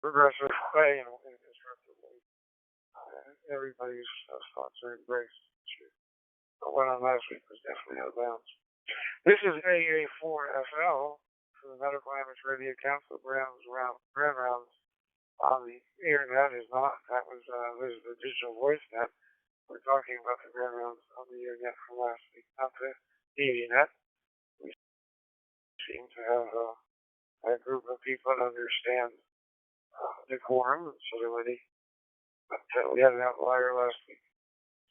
progressive way and in a constructive way. Everybody's thoughts are embraced. But what on last week was definitely out of bounds. This is AA4FL for the Medical Amateur Radio Council Grand Rounds on the internet is not. That was this is the digital voice net. We're talking about the Grand Rounds on the internet from last week, not the TV net. We seem to have a group of people that understand decorum and civility, but we had an outlier last week.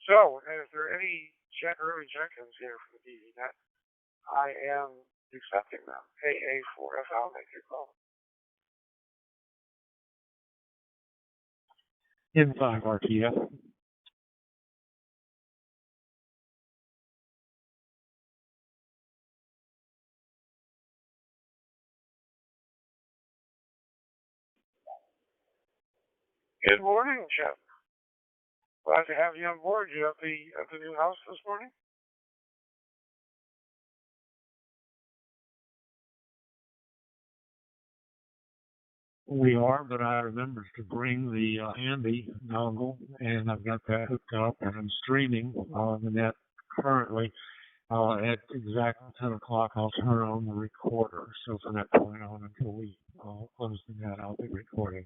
So, if there are any early check-ins here for the TV net, I am accepting them. AA4FL, make your call. N5 RTF. Good morning, Jeff. Glad to have you on board. You at the new house this morning? We are, but I remembered to bring the Andy dongle, and I've got that hooked up, and I'm streaming on the net currently. At exactly 10 o'clock, I'll turn on the recorder. So from that point on until we close the net, I'll be recording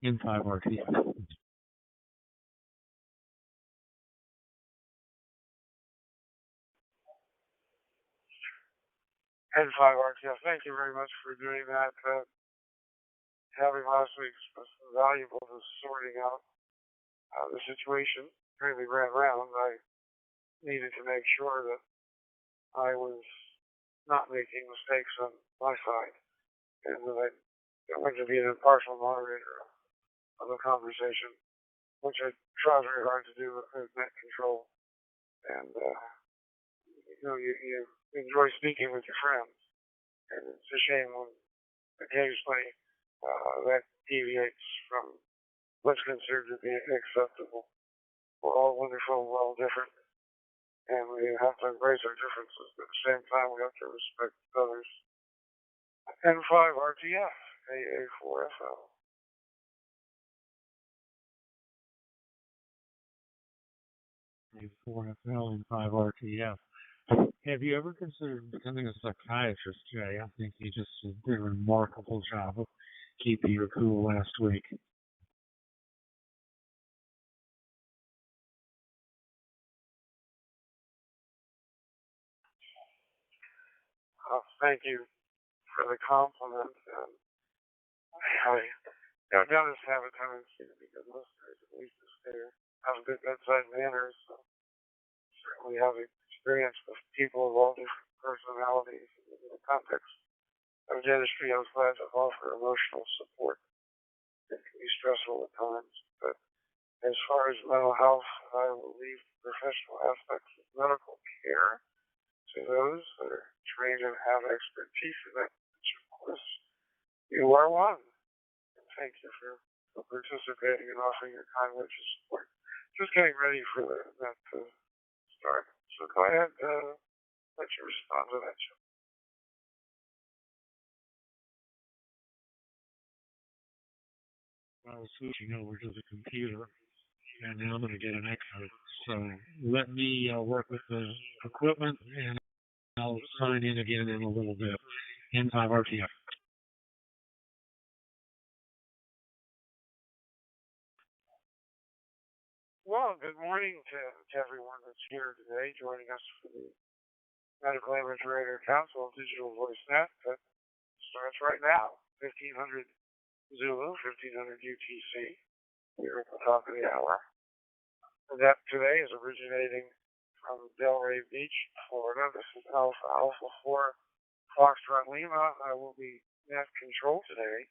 N5 RTF. N5 RTF, thank you very much for doing that. Having last week's was valuable to sorting out the situation. Really ran around. I needed to make sure that I was not making mistakes on my side, and that I wanted to be an impartial moderator of the conversation, which I try very hard to do with net control. And you enjoy speaking with your friends, and it's a shame when occasionally that deviates from what's considered to be acceptable. We're all wonderful, we're all different, and we have to embrace our differences, but at the same time we have to respect others. N5 RTF, AA4FL. A4FL and 5 RTF. Have you ever considered becoming a psychiatrist, Jay? I think you just did a remarkable job of keeping your cool last week. Thank you for the compliment. I notice have a tendency to be good listeners, at least if they have good bedside manners. So certainly have experience with people of all different personalities in the context of dentistry. I was glad to offer emotional support. It can be stressful at times, but as far as mental health, I will leave the professional aspects of medical care to those that are trained and have expertise in it, which of course you are one. And thank you for participating and offering your kind words of support. Just getting ready for that to start. So go ahead, let you respond to that. I was switching over to the computer, and now I'm going to get an echo. So let me work with the equipment, and I'll sign in again in a little bit. N5 RTF. Well, good morning to everyone that's here today joining us for the Medical Amateur Radio Council Digital Voice Net that starts right now, 1500 Zulu, 1500 UTC, here at the top of the hour. That today is originating from Delray Beach, Florida. This is Alpha 4 Foxtrot Lima. I will be net control today.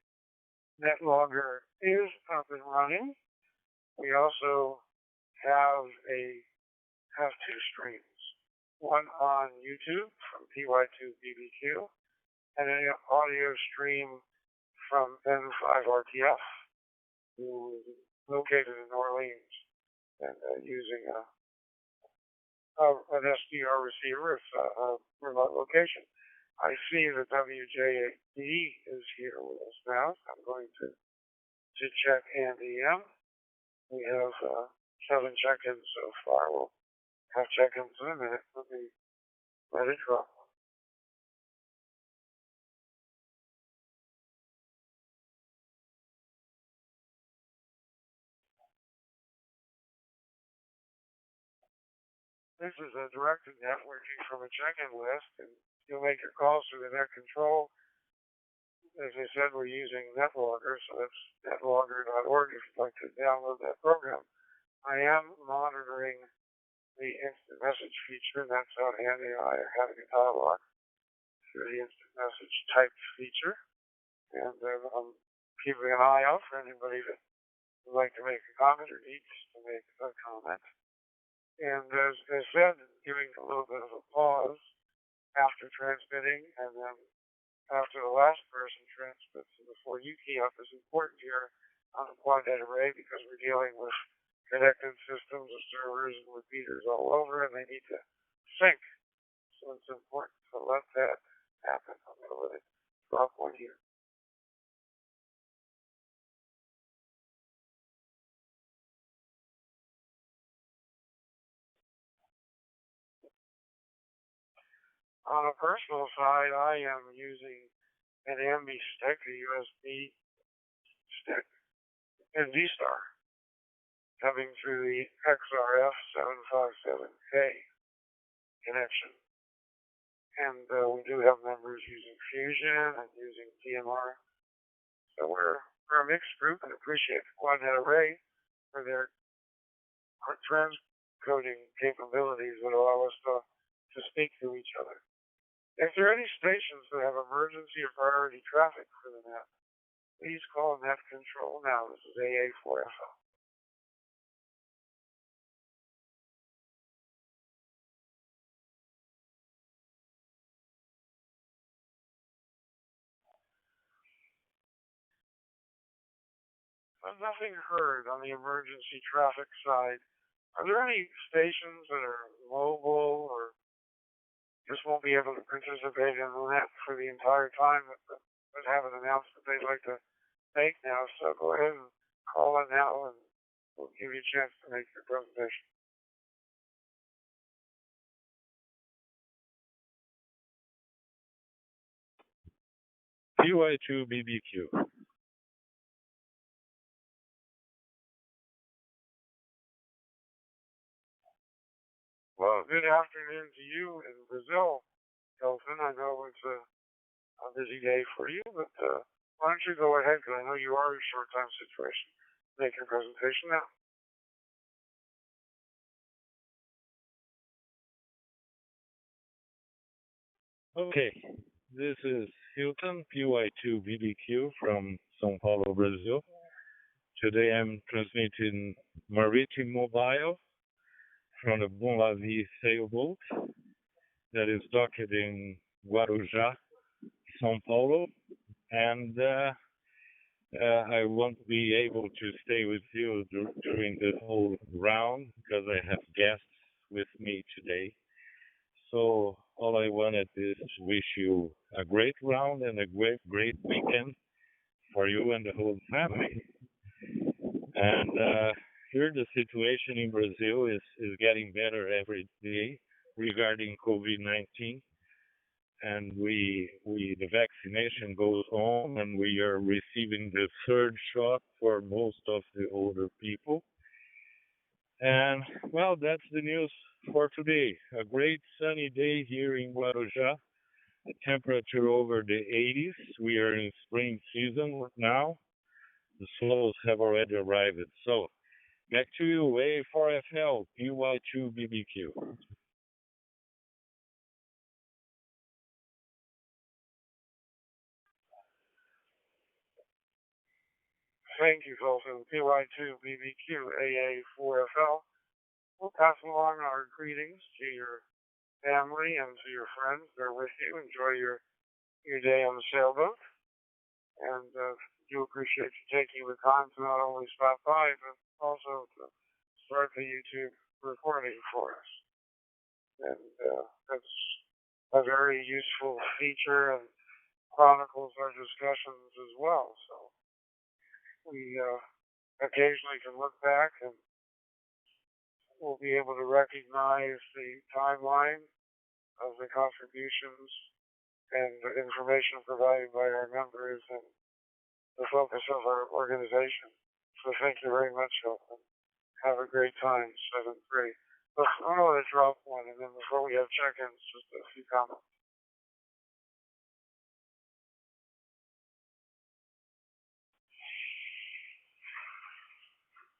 NetLogger is up and running. We also have two streams. One on YouTube from PY2BBQ, and an audio stream from N5RTF, who is located in New Orleans and using an SDR receiver. It's a remote location. I see that WJD is here with us now. So I'm going to to check Andy in. We have 7 check-ins so far. We'll have check-ins in a minute. Let me let it go. This is a directed networking from a check-in list, and you'll make your calls through the net control. As I said, we're using NetLogger, so that's netlogger.org if you'd like to download that program. I am monitoring the instant message feature, and that's how Andy and I are having a dialogue through the instant message typed feature. And I'm keeping an eye out for anybody that would like to make a comment or needs to make a comment. And as I said, giving a little bit of a pause after transmitting, and then after the last person transmits and before you key up is important here on the quad data array because we're dealing with connected systems of servers and repeaters all over, and they need to sync. So it's important to let that happen. I'm going to let it drop one here. On a personal side, I am using an Ambi stick, a USB stick, and V-Star, coming through the XRF 757K connection. And we do have members using Fusion and using TMR. So we're a mixed group and appreciate the QuadNet Array for their transcoding capabilities that allow us to speak to each other. If there are any stations that have emergency or priority traffic for the net, please call net control now. This is AA4FL. Nothing heard on the emergency traffic side. Are there any stations that are mobile or just won't be able to participate in the net for the entire time but have an announcement they'd like to make now? So go ahead and call in now and we'll give you a chance to make your presentation. PY2BBQ. Well, good afternoon to you in Brazil, Elton. I know it's a busy day for you, but why don't you go ahead, because I know you are in a short time situation. Make your presentation now. Okay, this is Hilton, PY2BBQ from São Paulo, Brazil. Today I'm transmitting Maritime Mobile from the Bon La Vie sailboat that is docked in Guarujá, São Paulo, and I won't be able to stay with you during the whole round because I have guests with me today. So all I wanted is to wish you a great round and a great weekend for you and the whole family. And here the situation in Brazil is getting better every day regarding COVID-19. And the vaccination goes on, and we are receiving the third shot for most of the older people. And well, that's the news for today. A great sunny day here in Guarujá. The temperature over the 80s. We are in spring season now. The snows have already arrived. So back to you, A4FL, PY2BBQ. Thank you, Colton. PY2BBQ, AA4FL. We'll pass along our greetings to your family and to your friends. They're with you. Enjoy your day on the sailboat. And do appreciate you taking the time to not only stop by, but also to start the YouTube recording for us. And that's a very useful feature and chronicles our discussions as well. So we occasionally can look back and we'll be able to recognize the timeline of the contributions and the information provided by our members and the focus of our organization. So thank you very much, Hilton. Have a great time, 7-3. I'm going to drop one, and then before we have check-ins, just a few comments.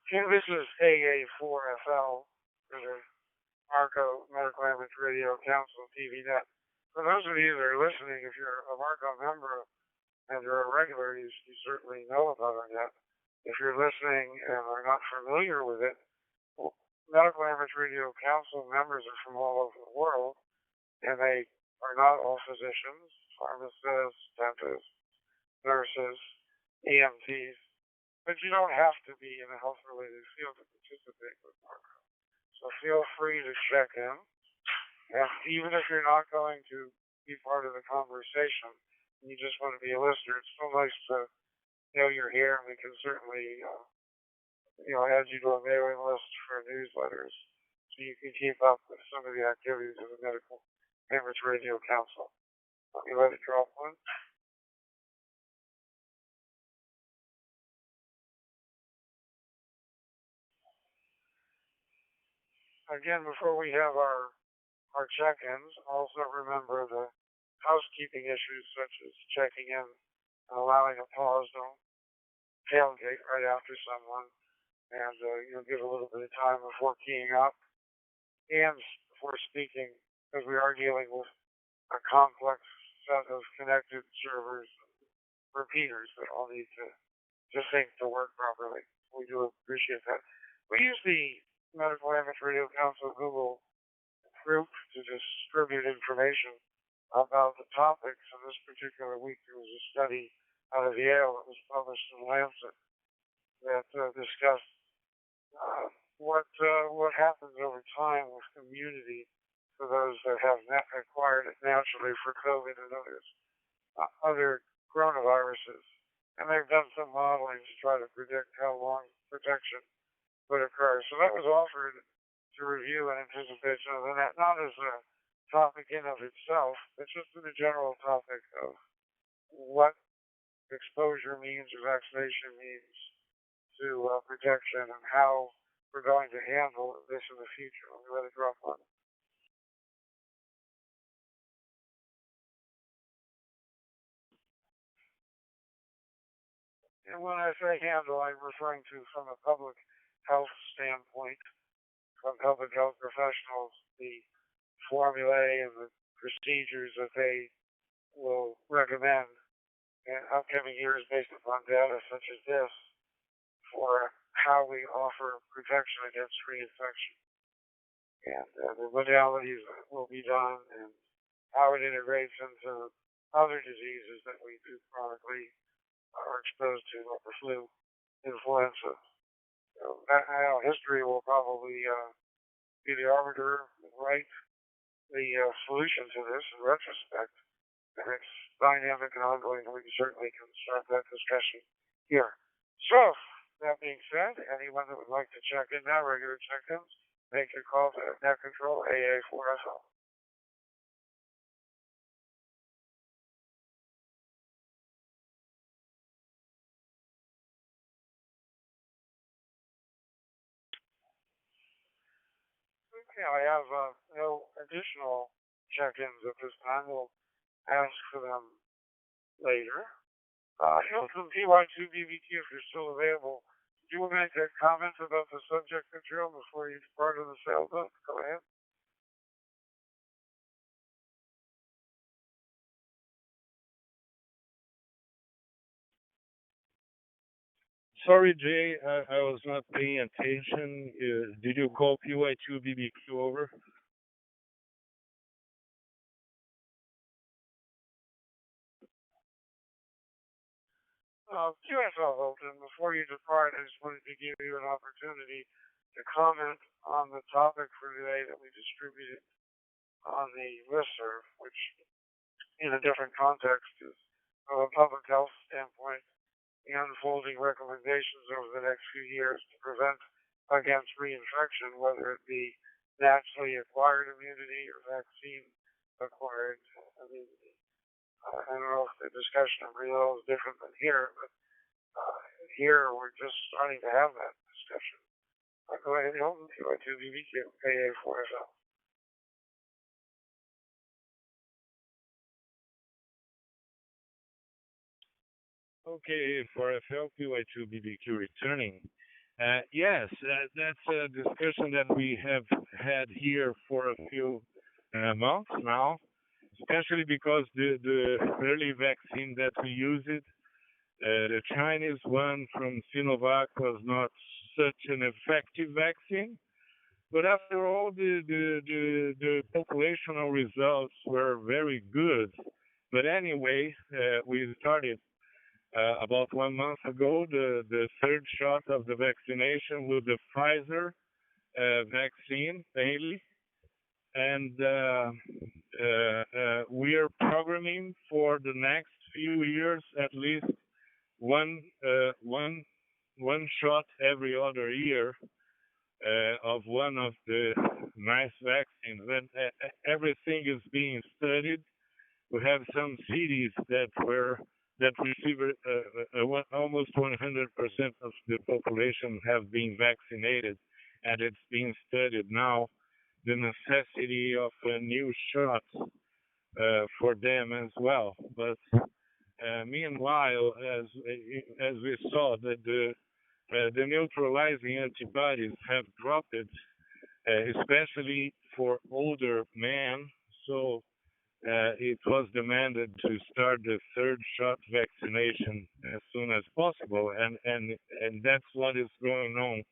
This is AA4FL, for the Marco Medical Image Radio Council TV Net. For those of you that are listening, if you're a Marco member and you're a regular, you certainly know about our net. If you're listening and are not familiar with it, Medical Image Radio Council members are from all over the world, and they are not all physicians, pharmacists, dentists, nurses, EMTs, but you don't have to be in a health-related field to participate with Marco. So feel free to check in, and even if you're not going to be part of the conversation, and you just want to be a listener, it's so nice to know you're here, and we can certainly add you to a mailing list for newsletters so you can keep up with some of the activities of the Medical Image Radio Council. Let me let it drop one. Again, before we have our check-ins, also remember the housekeeping issues such as checking in and allowing a pause, don't tailgate right after someone, and give a little bit of time before keying up and before speaking, because we are dealing with a complex set of connected servers and repeaters that all need to sync to work properly. We do appreciate that. We use the Medical Image Radio Council Google group to distribute information about the topics. In this particular week, there was a study out of Yale that was published in Lancet that discussed what happens over time with immunity for those that have acquired it naturally for COVID and other coronaviruses. And they've done some modeling to try to predict how long protection would occur. So that was offered to review in anticipation of that, not as a topic in of itself, but just in the general topic of what exposure means or vaccination means to protection and how we're going to handle this in the future. Let me let it drop on. And when I say handle, I'm referring to from a public health standpoint, from public health professionals, the formulae and the procedures that they will recommend in upcoming years based upon data such as this for how we offer protection against reinfection. And the modalities that will be done and how it integrates into other diseases that we do chronically are exposed to, like the flu, influenza. So history will probably be the arbiter, right? The solution to this in retrospect. And it's dynamic and ongoing, and we certainly can start that discussion here. So, that being said, anyone that would like to check in now, regular check-ins, make your call to Net Control AA4FL. Okay, I have no additional check-ins at this time. We'll ask for them later. Hilton PY2BBQ, if you're still available, do you want to make a comment about the subject material before you depart on the sales note? Go ahead. Sorry, Jay, I was not paying attention. Did you call PY2BBQ over? QSL Hilton, before you depart, I just wanted to give you an opportunity to comment on the topic for today that we distributed on the listserv, which in a different context is from a public health standpoint the unfolding recommendations over the next few years to prevent against reinfection, whether it be naturally acquired immunity or vaccine acquired immunity. I don't know if the discussion of Brazil is different than here, but here we're just starting to have that discussion. Go ahead, Hilton, QI2BBQ, AA4FL. Okay, for FLQI2BBQ returning. Yes, that's a discussion that we have had here for a few months now, especially because the early vaccine that we used, the Chinese one from Sinovac, was not such an effective vaccine. But after all, the populational results were very good. But anyway, we started about 1 month ago the third shot of the vaccination with the Pfizer vaccine mainly. And we are programming for the next few years at least one shot every other year of one of the nice vaccines. And everything is being studied. We have some cities that receive almost 100% of the population have been vaccinated, and it's being studied now the necessity of a new shot for them as well. But meanwhile, as we saw that the neutralizing antibodies have dropped, especially for older men. So it was demanded to start the third shot vaccination as soon as possible, and that's what is going on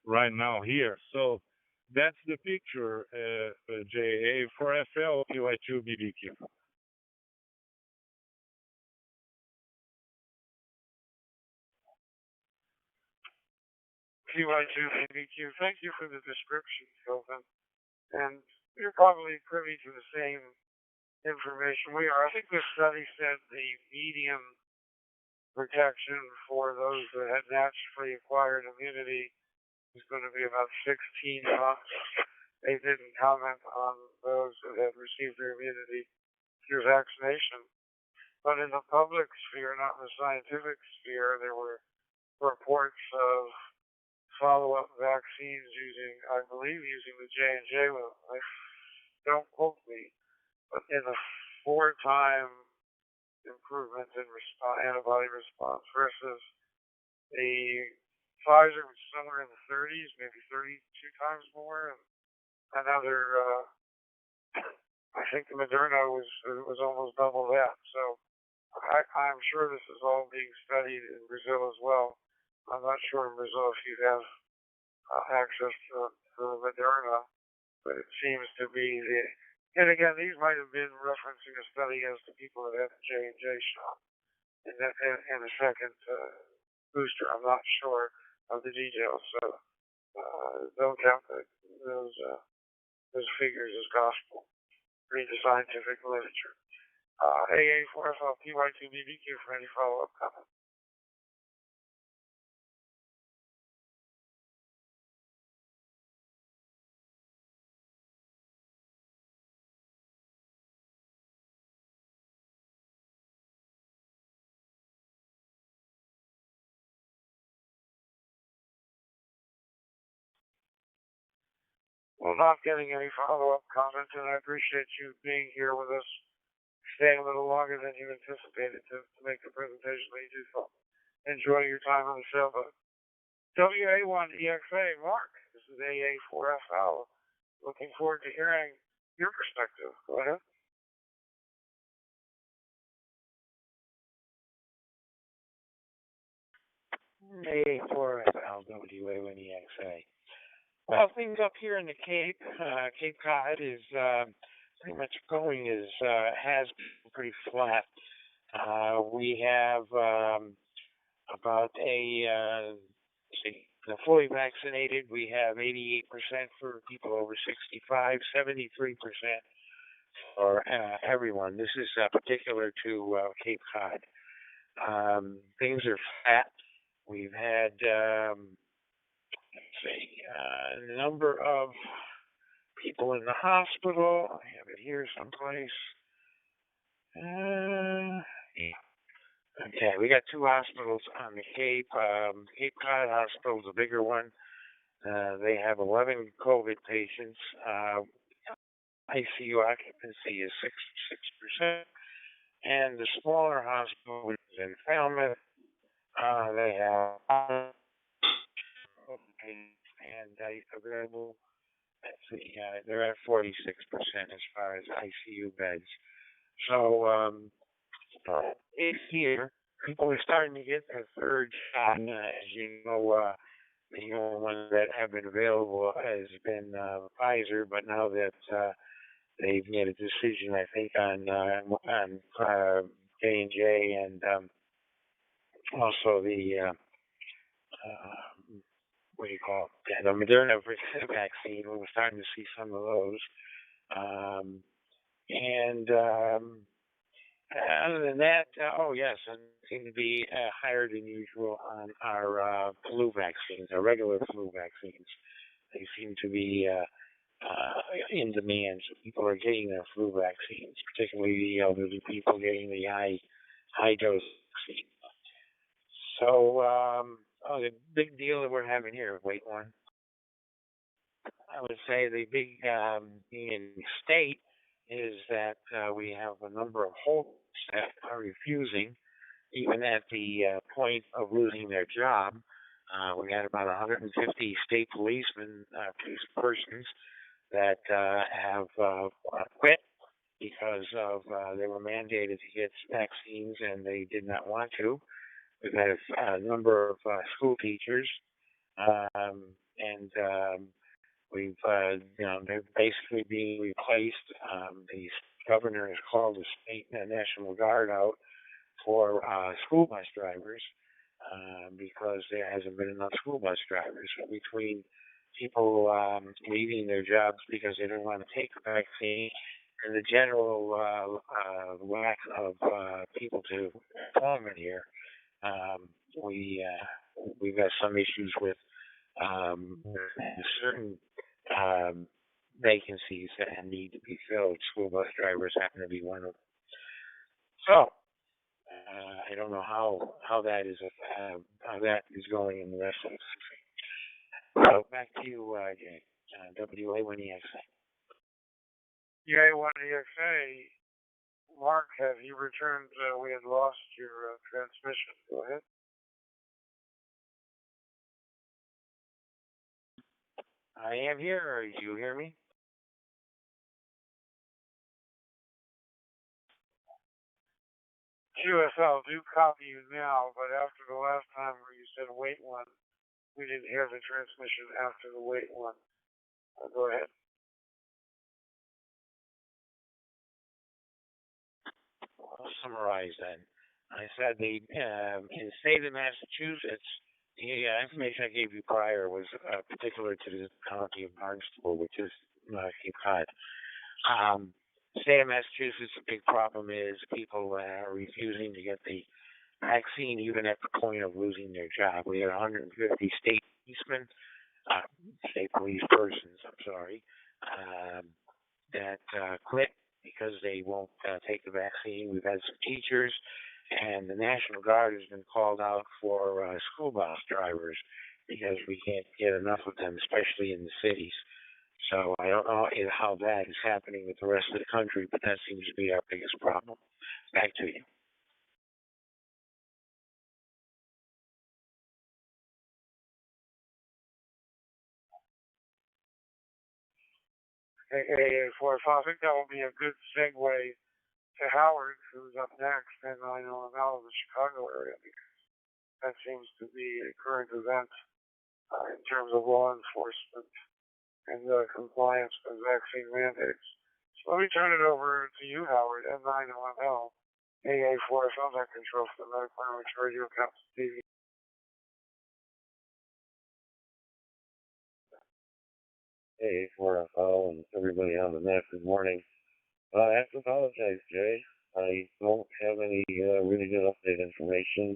right now here. So that's the picture, JA, for FLQI2BBQ. QI2BBQ, thank you for the description, Kelvin. And you're probably privy to the same information we are. I think this study said the median protection for those that had naturally acquired immunity is going to be about 16 months. They didn't comment on those that had received their immunity through vaccination. But in the public sphere, not in the scientific sphere, there were reports of follow-up vaccines I believe using the J&J one. Don't quote me, but in a 4-time improvement in antibody response versus the Pfizer, which is somewhere in the 30s, maybe 32 times more, and another. I think the Moderna was almost double that. So I'm sure this is all being studied in Brazil as well. I'm not sure in Brazil if you have access to the Moderna, but it seems to be the. And again, these might have been referencing a study as to people that had the J&J shot in a second booster. I'm not sure of the details, so don't count those figures as gospel. Read the scientific literature. AA4FL QI2BBQ for any follow-up comment. Well, not getting any follow-up comments, and I appreciate you being here with us, staying a little longer than you anticipated to make the presentation that you do so. Enjoy your time on the sailboat. WA1EXA, Mark, this is AA4FL. Looking forward to hearing your perspective. Go ahead. AA4FL, WA1EXA. Well, things up here in the Cape, Cape Cod is pretty much going has been pretty flat. We have about the fully vaccinated, we have 88% for people over 65, 73% for everyone. This is particular to Cape Cod. Things are flat. We've had, let's see, a number of people in the hospital. I have it here someplace. Yeah. Okay, we got two hospitals on the Cape. Cape Cod Hospital is a bigger one. They have 11 COVID patients. ICU occupancy is 66%. And the smaller hospital, which is in Falmouth, they have and available. Let's see, they're at 46% as far as ICU beds. So it's here. People are starting to get their third shot. As you know, the only ones that have been available has been Pfizer, but now that they've made a decision, I think, on J&J and also the what do you call it? Yeah, the Moderna vaccine. We're starting to see some of those. And other than that, oh yes, and seem to be higher than usual on our flu vaccines, our regular flu vaccines. They seem to be in demand. So people are getting their flu vaccines, particularly the elderly people getting the high dose vaccine. So, the big deal that we're having here, wait one. I would say the big in the state is that we have a number of holders that are refusing, even at the point of losing their job. We had about 150 state policemen, police persons that have quit because of they were mandated to get vaccines and they did not want to. We've had a number of school teachers, and we've, they're basically being replaced. The governor has called the state National Guard out for school bus drivers because there hasn't been enough school bus drivers. So between people leaving their jobs because they don't want to take the vaccine and the general lack of people to employment here, we've got some issues with certain vacancies that need to be filled. School bus drivers happen to be one of them. So I don't know how that is going in the rest of the country. So back to you, Jay. WA1EXA. WA1EXA. Mark, have you returned? We had lost your transmission. Go ahead. I am here, or do you hear me? QSL, do copy you now, but after the last time where you said wait one, we didn't hear the transmission after the wait one. Go ahead. I'll summarize then. I said in the state of Massachusetts, the information I gave you prior was particular to the county of Barnstable, which is Cape Cod. State of Massachusetts, the big problem is people are refusing to get the vaccine even at the point of losing their job. We had 150 state policemen, state police persons, I'm sorry, that quit because they won't take the vaccine. We've had some teachers, and the National Guard has been called out for school bus drivers because we can't get enough of them, especially in the cities. So I don't know how that is happening with the rest of the country, but that seems to be our biggest problem. Back to you. Hey, for so I think that will be a good segue to Howard, who's up next, and I know now the Chicago area because that seems to be a current event in terms of law enforcement and compliance with vaccine mandates. So let me turn it over to you, Howard, N9OML, AA4FL, that controls the medical language radio council TV. Hey, 4FL and everybody on the net, good morning. I have to apologize, Jay. I don't have any really good update information,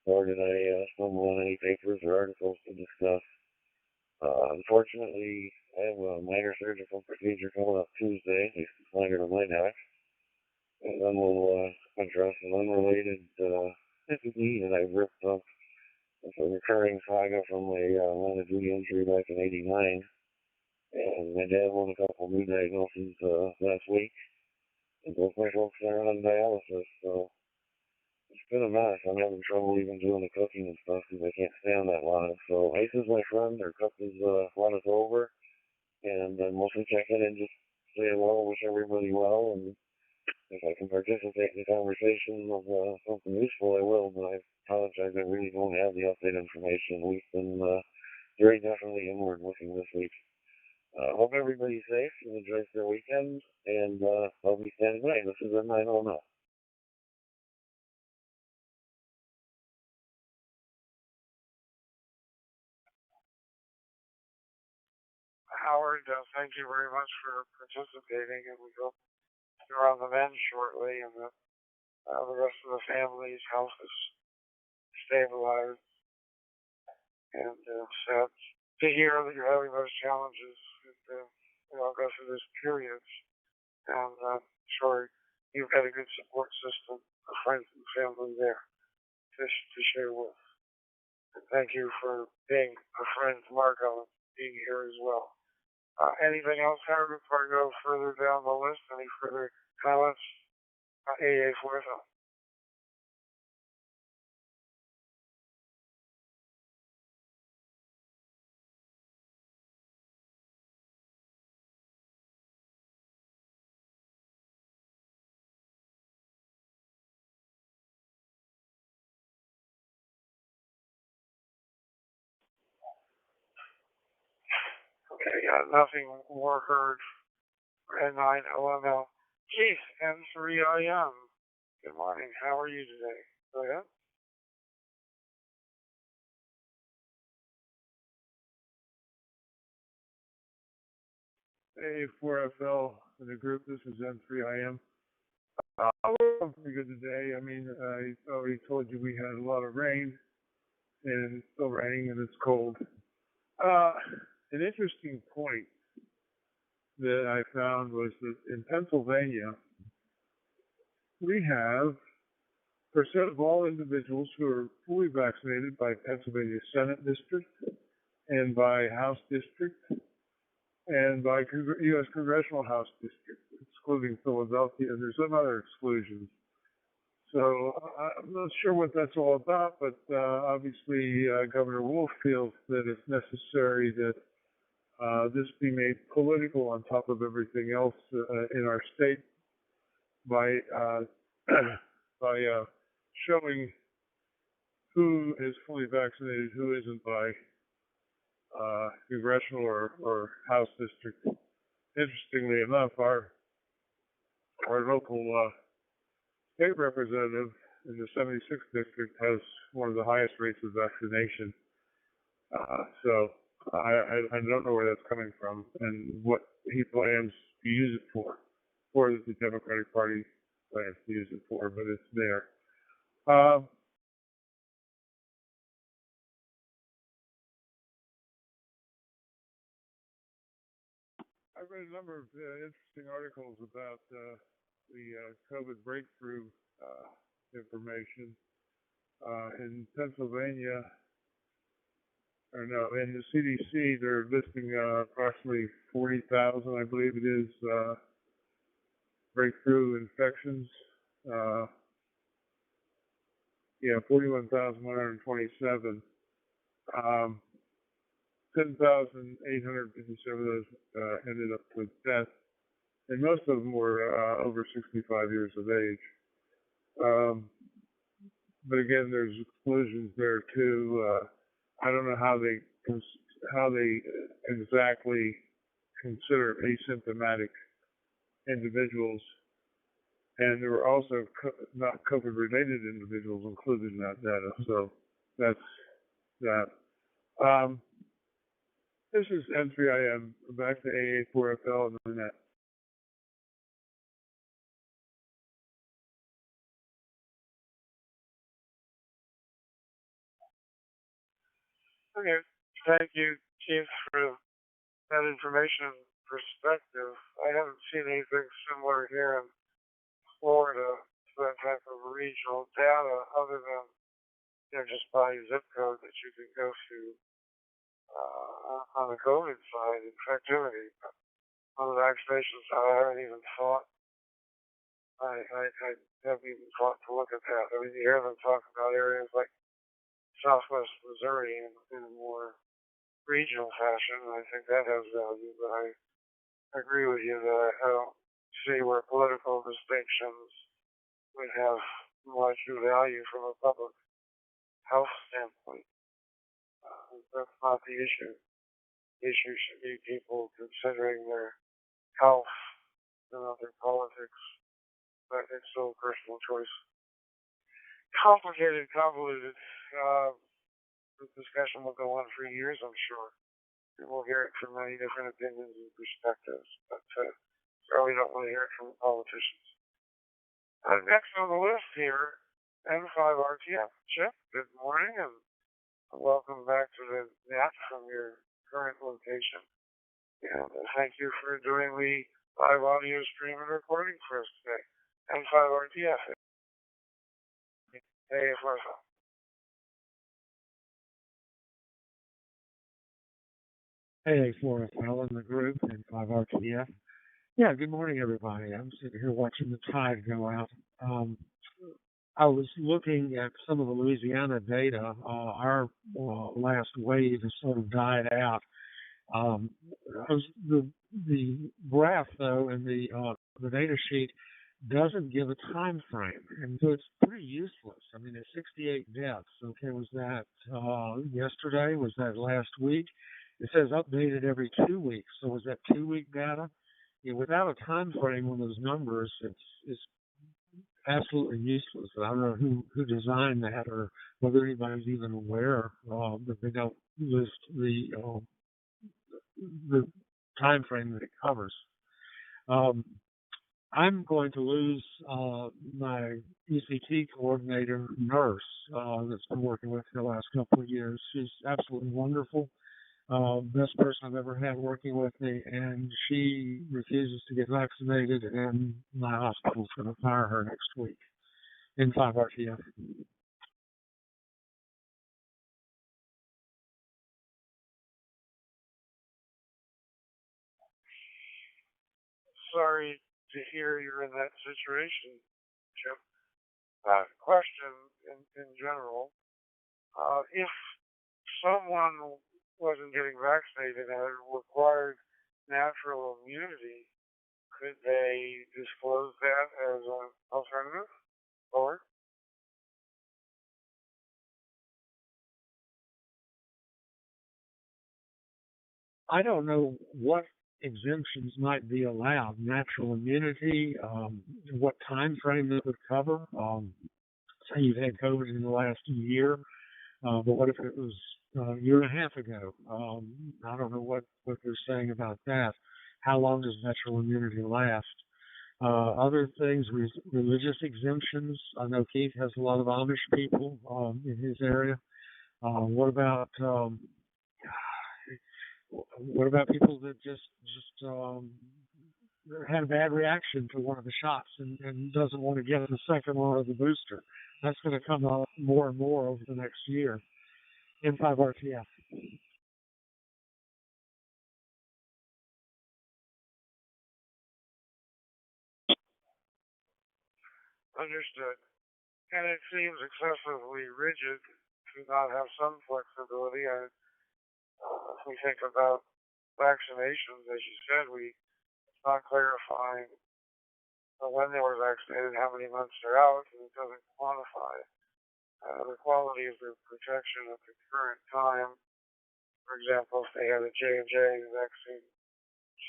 nor did I stumble on any papers or articles to discuss. Unfortunately, I have a minor surgical procedure coming up Tuesday, at least it's minor to my doc, and then we'll address an unrelated entity that I ripped up. It's a recurring saga from my line of duty injury back in '89. And my dad won a couple new diagnoses last week. And both my folks are on dialysis, so it's been a mess. I'm having trouble even doing the cooking and stuff because I can't stand that lot. So Ace is my friend. Their cup is run us over, and I'm mostly checking and just saying well, wish everybody well, and if I can participate in the conversation of something useful, I will. But I apologize, I really don't have the update information. We've been very definitely inward looking this week. Hope everybody's safe and enjoys their weekend, and I'll be standing by. This is M909. Howard, thank you very much for participating, and we hope you're on the mend shortly, and that the rest of the family's health is stabilized. And sad to hear that you're having those challenges go through this period. And sure, you've got a good support system, of friends and family there to share with. And thank you for being a friend to Marco and being here as well. Anything else, Howard, before I go further down the list? Any further comments? AA Fuerza. Okay, nothing more heard for N9OML. Keith, N3IM. Good morning. How are you today? Go ahead. Hey, 4FL for the group. This is N3IM. I'm pretty good today. I mean, I already told you we had a lot of rain, and it's still raining, and it's cold. An interesting point that I found was that in Pennsylvania, we have percent of all individuals who are fully vaccinated by Pennsylvania Senate District and by House District and by U.S. Congressional House District, excluding Philadelphia. There's some other exclusions. So I'm not sure what that's all about, but obviously Governor Wolf feels that it's necessary that this be made political on top of everything else in our state by showing who is fully vaccinated, who isn't by congressional or House district. Interestingly enough, our local state representative in the 76th district has one of the highest rates of vaccination. So I don't know where that's coming from and what he plans to use it for, or that the Democratic Party plans to use it for, but it's there. I read a number of interesting articles about the COVID breakthrough information in Pennsylvania. Or no, in the CDC, they're listing approximately 40,000, I believe it is, breakthrough infections. 41,127. 10,857 of those ended up with death, and most of them were over 65 years of age. But again, there's exclusions there too. I don't know how they exactly consider asymptomatic individuals, and there were also not COVID-related individuals included in that data. So that's that. This is N3IM, back to AA4FL and the net. Okay. Thank you, Chief, for that information and perspective. I haven't seen anything similar here in Florida to that type of regional data other than just by zip code that you can go to on the COVID side, infectivity. But on the vaccination side, I haven't even thought. I haven't even thought to look at that. I mean, you hear them talk about areas like Southwest Missouri in a more regional fashion, and I think that has value. But I agree with you that I don't see where political distinctions would have much value from a public health standpoint. That's not the issue. The issue should be people considering their health and not their politics. But it's still a personal choice. Complicated, convoluted. The discussion will go on for years, I'm sure. And we'll hear it from many different opinions and perspectives. But certainly don't want to hear it from the politicians. Next on the list here, N5RTF. Chip, good morning and welcome back to the net from your current location. And thank you for doing the live audio stream and recording for us today. N5RTF. Hey, it's Marcel. Hey, Florida Fell in the group and 5RTF. Yeah, good morning, everybody. I'm sitting here watching the tide go out. I was looking at some of the Louisiana data. Our last wave has sort of died out. The graph, though, and the data sheet doesn't give a time frame, and so it's pretty useless. I mean, there's 68 deaths. Okay, was that yesterday? Was that last week? It says updated every 2 weeks. So was that 2-week data? Without a time frame on those numbers, it's absolutely useless. I don't know who designed that or whether anybody's even aware that they don't list the time frame that it covers. I'm going to lose my ECT coordinator nurse that's been working with me the last couple of years. She's absolutely wonderful. Best person I've ever had working with me, and she refuses to get vaccinated, and my hospital's going to fire her next week in 5RTF. Sorry to hear you're in that situation, Chip. Question in general. If someone wasn't getting vaccinated and it required natural immunity, could they disclose that as an alternative? Or I don't know what exemptions might be allowed. Natural immunity, what time frame it would cover. Say you've had COVID in the last year, but what if it was a year and a half ago? I don't know what they're saying about that. How long does natural immunity last? Other things, religious exemptions. I know Keith has a lot of Amish people in his area. What about people that just had a bad reaction to one of the shots and doesn't want to get the second one or the booster? That's going to come up more and more over the next year. N5RTF. understood. And it seems excessively rigid to not have some flexibility. If we think about vaccinations, as you said, it's not clarifying when they were vaccinated, how many months they're out, and it doesn't quantify the quality of their protection at the current time. For example, if they had a J&J vaccine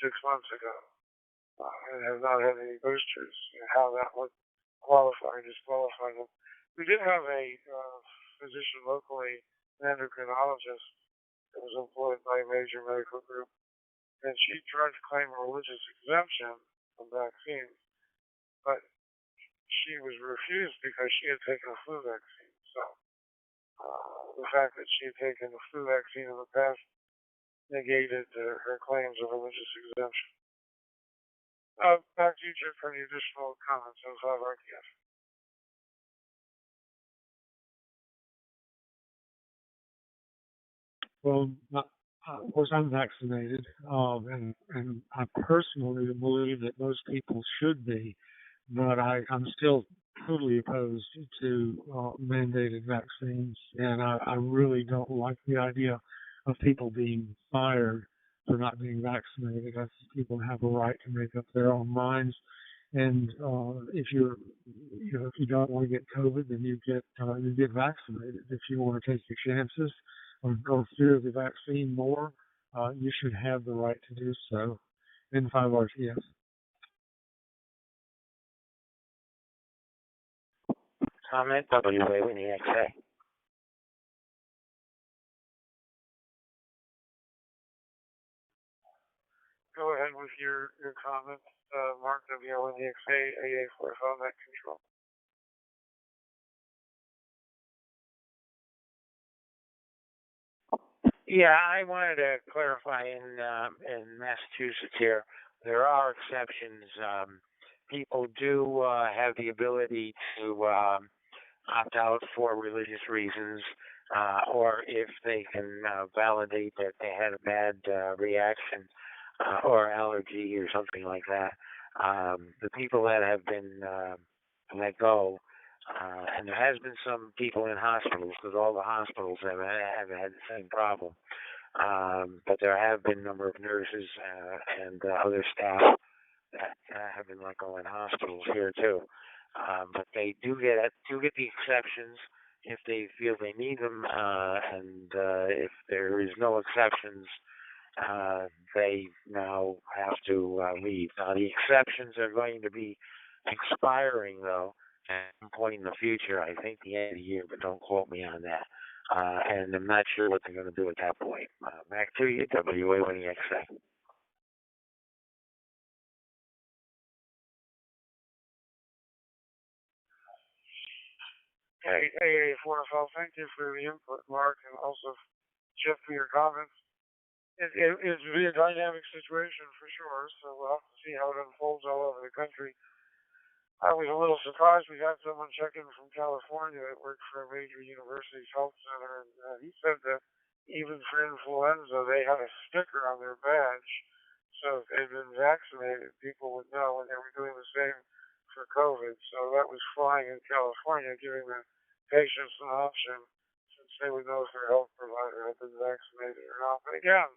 6 months ago and have not had any boosters, how that would qualify or disqualify them. We did have a physician locally, an endocrinologist, that was employed by a major medical group, and she tried to claim a religious exemption from vaccines, but she was refused because she had taken a flu vaccine. So The fact that she had taken the flu vaccine in the past negated her claims of religious exemption. Back to you, Chip, for any additional comments on 5RTF. Well, of course, I'm vaccinated, and I personally believe that most people should be, but I'm still totally opposed to mandated vaccines, and I really don't like the idea of people being fired for not being vaccinated. I think people have a right to make up their own minds, and if if you don't want to get COVID, then you get vaccinated. If you want to take your chances or fear the vaccine more, you should have the right to do so. In 5RTS. Comment WA Winnie XA. Go ahead with your comment, Mark WLNEXA, AA4 net control. Yeah, I wanted to clarify in Massachusetts here, there are exceptions. People do have the ability to opt out for religious reasons, or if they can validate that they had a bad reaction or allergy or something like that. The people that have been let go, and there has been some people in hospitals, because all the hospitals have had the same problem. But there have been a number of nurses and other staff that have been let go in hospitals here too. But they do get the exceptions if they feel they need them, and if there is no exceptions, they now have to leave. Now the exceptions are going to be expiring though at some point in the future. I think the end of the year, but don't quote me on that. And I'm not sure what they're going to do at that point. Back to you, WA Winnie XA. Hey, AA4FL, thank you for the input, Mark, and also Jeff for your comments. It's be a dynamic situation for sure, so we'll have to see how it unfolds all over the country. I was a little surprised we had someone check in from California that worked for a major university's health center, and he said that even for influenza, they had a sticker on their badge, so if they'd been vaccinated, people would know, and they were doing the same for COVID. So that was flying in California, giving the patients an option, since they would know if their health provider had been vaccinated or not. But again,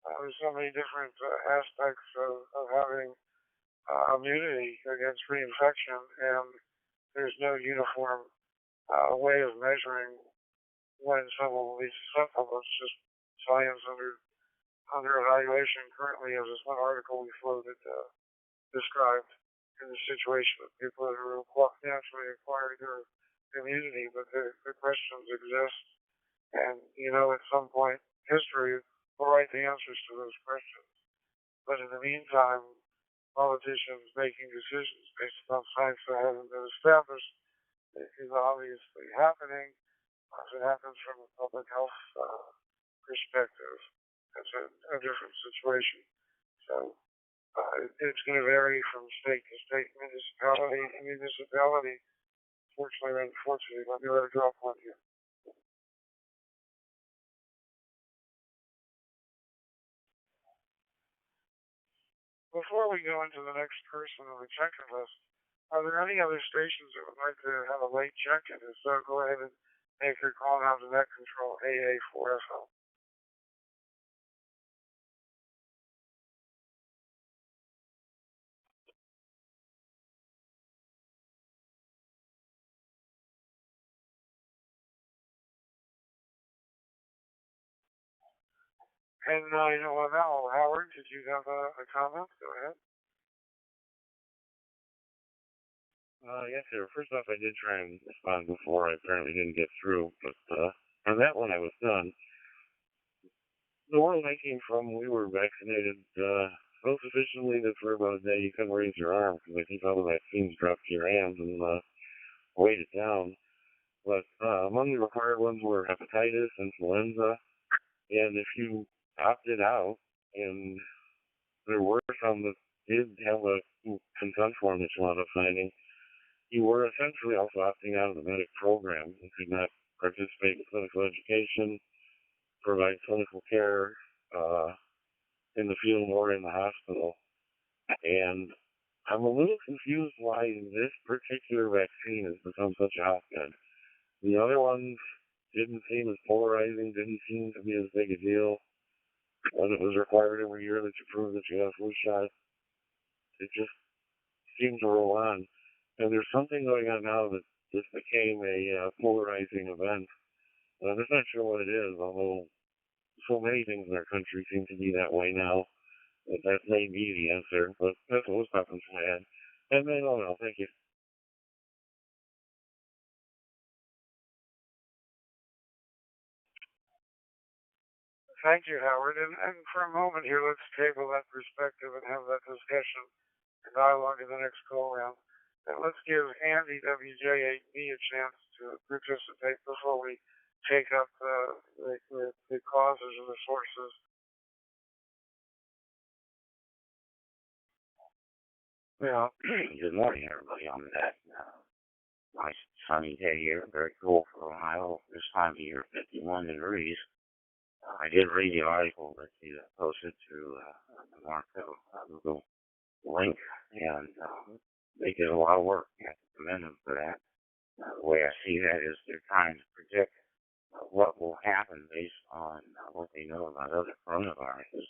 there's so many different aspects of having immunity against reinfection, and there's no uniform way of measuring when someone will be susceptible. It's just science under evaluation currently, as this one article we floated described in the situation of people that are naturally acquired their immunity, but the questions exist, and at some point history will write the answers to those questions. But in the meantime, politicians making decisions based upon science that hasn't been established is obviously happening. As it happens from a public health perspective, it's a different situation. So it's going to vary from state to state, municipality to municipality. Fortunately or unfortunately, let me let it drop one here. Before we go into the next person on the check-in list, are there any other stations that would like to have a late check-in? If so, go ahead and make your call now to net control AA4FL. And now, Howard, did you have a comment? Go ahead. Yes, sir. First off, I did try and respond before. I apparently didn't get through, but on that one, I was done. The world I came from, we were vaccinated so sufficiently that for about a day you couldn't raise your arm because I think all the vaccines dropped to your hands and weighed it down. But among the required ones were hepatitis, influenza, and if you opted out, and there were some that did have a consent form that you wound up signing, you were essentially also opting out of the medic program. You could not participate in clinical education, provide clinical care in the field or in the hospital. And I'm a little confused why this particular vaccine has become such a hotbed. The other ones didn't seem as polarizing, didn't seem to be as big a deal. When it was required every year that you prove that you have flu shot, it just seemed to roll on. And there's something going on now that this became a polarizing event. I'm just not sure what it is, although so many things in our country seem to be that way now. That may be the answer, but that's what was popping to my head. And then, oh no, thank you. Thank you, Howard. And for a moment here, let's table that perspective and have that discussion and dialogue in the next go round. And let's give Andy WJ8B a chance to participate before we take up the causes and the sources. Well, good morning, everybody, on that nice sunny day here. Very cool for Ohio. This time of year, 51 degrees. I did read the article that you posted to the Google link, and they did a lot of work. I have to commend them for that. The way I see that is they're trying to predict what will happen based on what they know about other coronaviruses,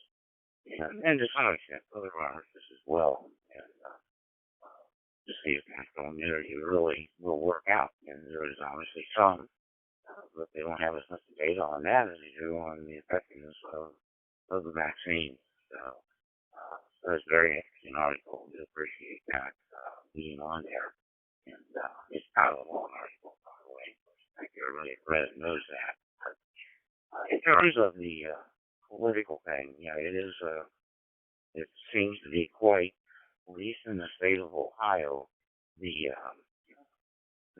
and to some extent other viruses as well. And to see if natural immunity really will work out. And there is obviously some, but they don't have as much data on that as they do on the effectiveness of the vaccine. So it's a very interesting article. We appreciate that being on there. And it's kind of a long article, by the way. I think everybody who read it knows that. But in terms of the political thing, yeah, it seems to be quite, at least in the state of Ohio, the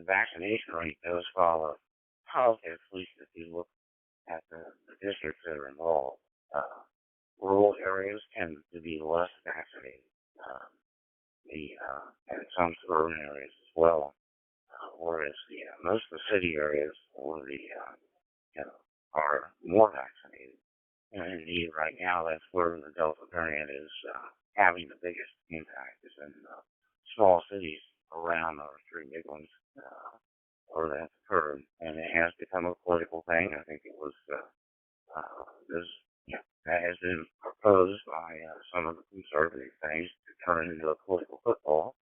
vaccination rate does follow politics, at least if you look at the districts that are involved. Rural areas tend to be less vaccinated, and some suburban areas as well, whereas most of the city areas are more vaccinated. And indeed, right now, that's where the Delta variant is having the biggest impact, is in small cities around our three big ones where that's occurred. And it has become a political thing. I think it was that has been proposed by some of the conservative things to turn into a political football.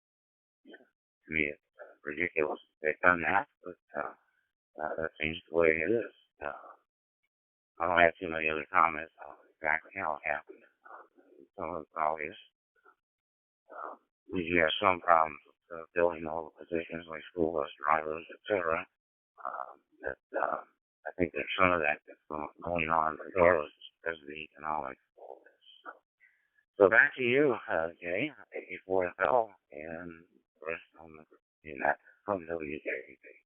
To me, it's ridiculous they've done that, but that seems the way it is. I don't have too many other comments on exactly how it happened. Some of it's obvious. We do have some problems with filling all the positions like school bus drivers, etc. I think there's some of that that's going on regardless because of the economics of all this. So back to you, Jay, A4FL, and the rest in that from WJAP.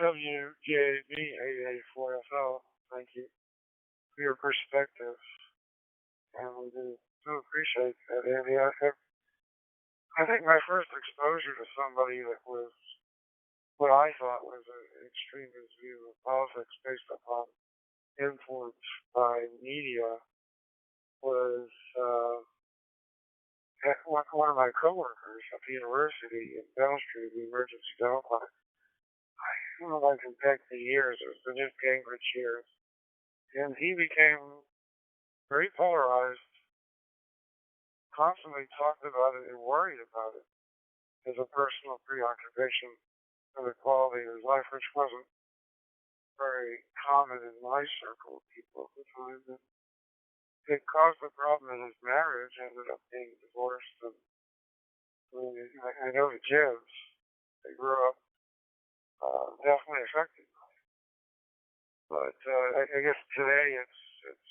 WJB8844FL, thank you for your perspective. And we do appreciate that, Andy. I think my first exposure to somebody that was what I thought was an extremist view of politics based upon influence by media was one of my coworkers at the university in Bell Street, the emergency dental clinic. I don't know if I can peg the years. It was the Newt Gingrich years. And he became very polarized, constantly talked about it and worried about it as a personal preoccupation of the quality of his life, which wasn't very common in my circle of people at the time. And it caused a problem in his marriage, ended up being divorced. And I know the kids, they grew up definitely affected by it. But I guess today it's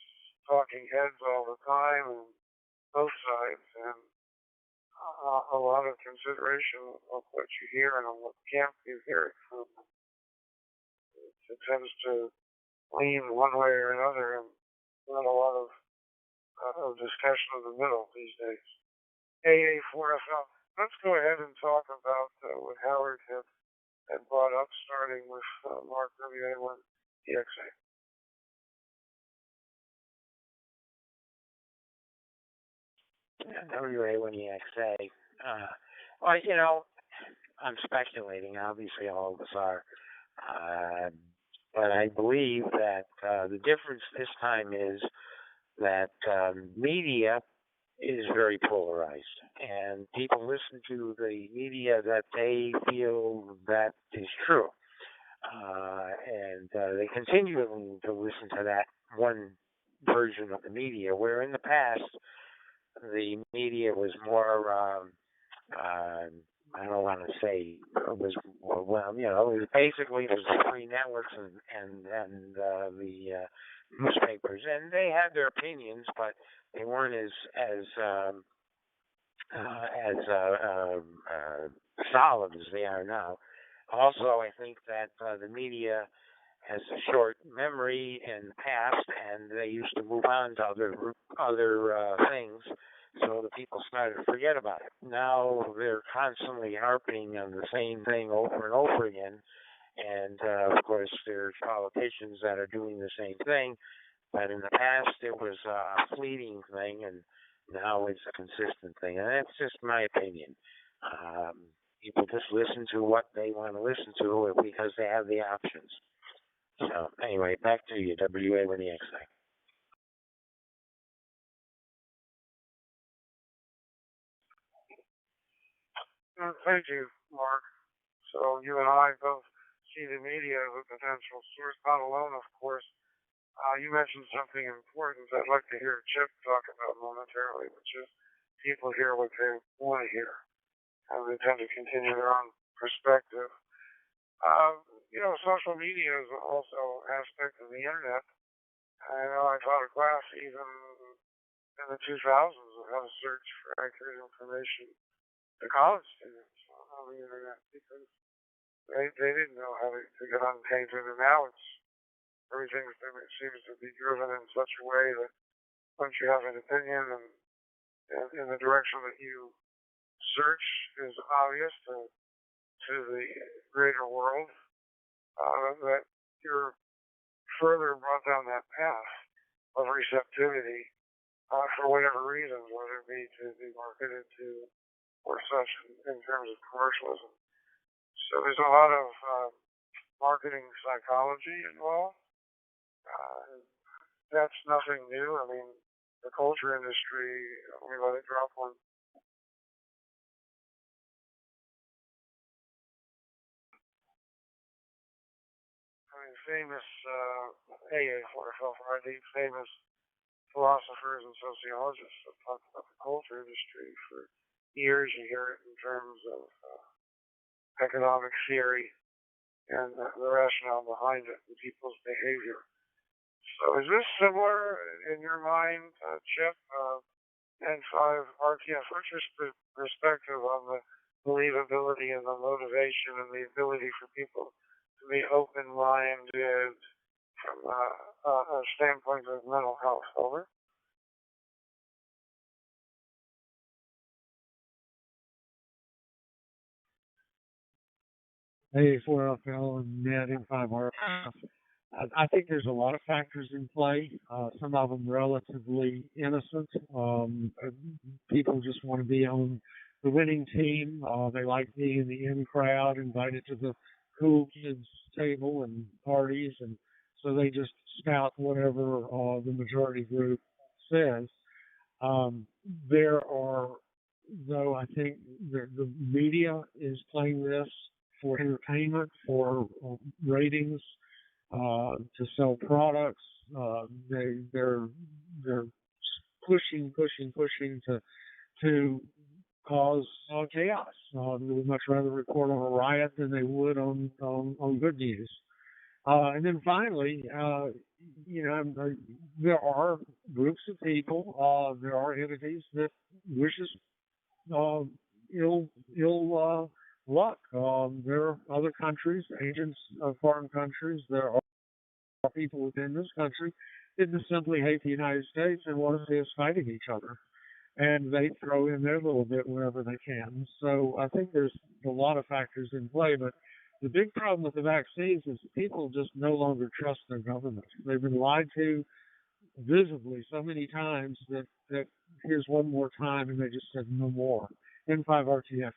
talking heads all the time, and both sides, and a lot of consideration of what you hear and on what camp you hear it from. It tends to lean one way or another, and not a lot of discussion of the middle these days. AA4FL. Let's go ahead and talk about what Howard had brought up, starting with Mark WA1 EXA. WA1EXA. Well, you know, I'm speculating. Obviously, all of us are. But I believe that the difference this time is that media is very polarized, and people listen to the media that they feel that is true, and they continue to listen to that one version of the media, where in the past the media was more I don't want to say it was well, you know, it was basically it was the free networks and the newspapers, and they had their opinions, but they weren't as solid as they are now. Also, I think that the media has a short memory in the past, and they used to move on to other things, so the people started to forget about it. Now they're constantly harping on the same thing over and over again, and of course there's politicians that are doing the same thing, but in the past it was a fleeting thing, and now it's a consistent thing, and that's just my opinion. People just listen to what they want to listen to because they have the options. So anyway, back to you, WA1EXA. Thank you, Mark. So you and I both see the media as a potential source, not alone, of course. You mentioned something important I'd like to hear Chip talk about momentarily, which is people hear what they want to hear, and they tend to continue their own perspective. Social media is also an aspect of the internet. I know I taught a class even in the 2000s of how to search for accurate information to college students on the internet because they didn't know how to get untainted, and now everything seems to be driven in such a way that once you have an opinion and in the direction that you search is obvious to the greater world, that you're further brought down that path of receptivity for whatever reasons, whether it be to be marketed to or such in terms of commercialism. So there's a lot of marketing psychology involved. That's nothing new. I mean, the culture industry, let me let it drop one. I mean, famous AA4FL, the famous philosophers and sociologists have talked about the culture industry for years. You hear it in terms of economic theory and the rationale behind it and people's behavior. So is this similar in your mind, Chip? N5 RTF, what's your perspective on the believability and the motivation and the ability for people to be open-minded from a standpoint of mental health? Over. AA4FL and net N5RF. I think there's a lot of factors in play. Some of them relatively innocent. People just want to be on the winning team. They like being the in crowd, invited to the cool kids table and parties, and so they just spout whatever the majority group says. There are, though, I think the media is playing this for entertainment, for ratings, to sell products. They're pushing to cause chaos. They would much rather report on a riot than they would on good news. And then finally, there are groups of people, there are entities that wishes uh, ill luck. There are other countries, agents of foreign countries. There are people within this country that just simply hate the United States and want to see us fighting each other. And they throw in their little bit wherever they can. So I think there's a lot of factors in play, but the big problem with the vaccines is people just no longer trust their government. They've been lied to visibly so many times that here's one more time, and they just said no more. N5RTF.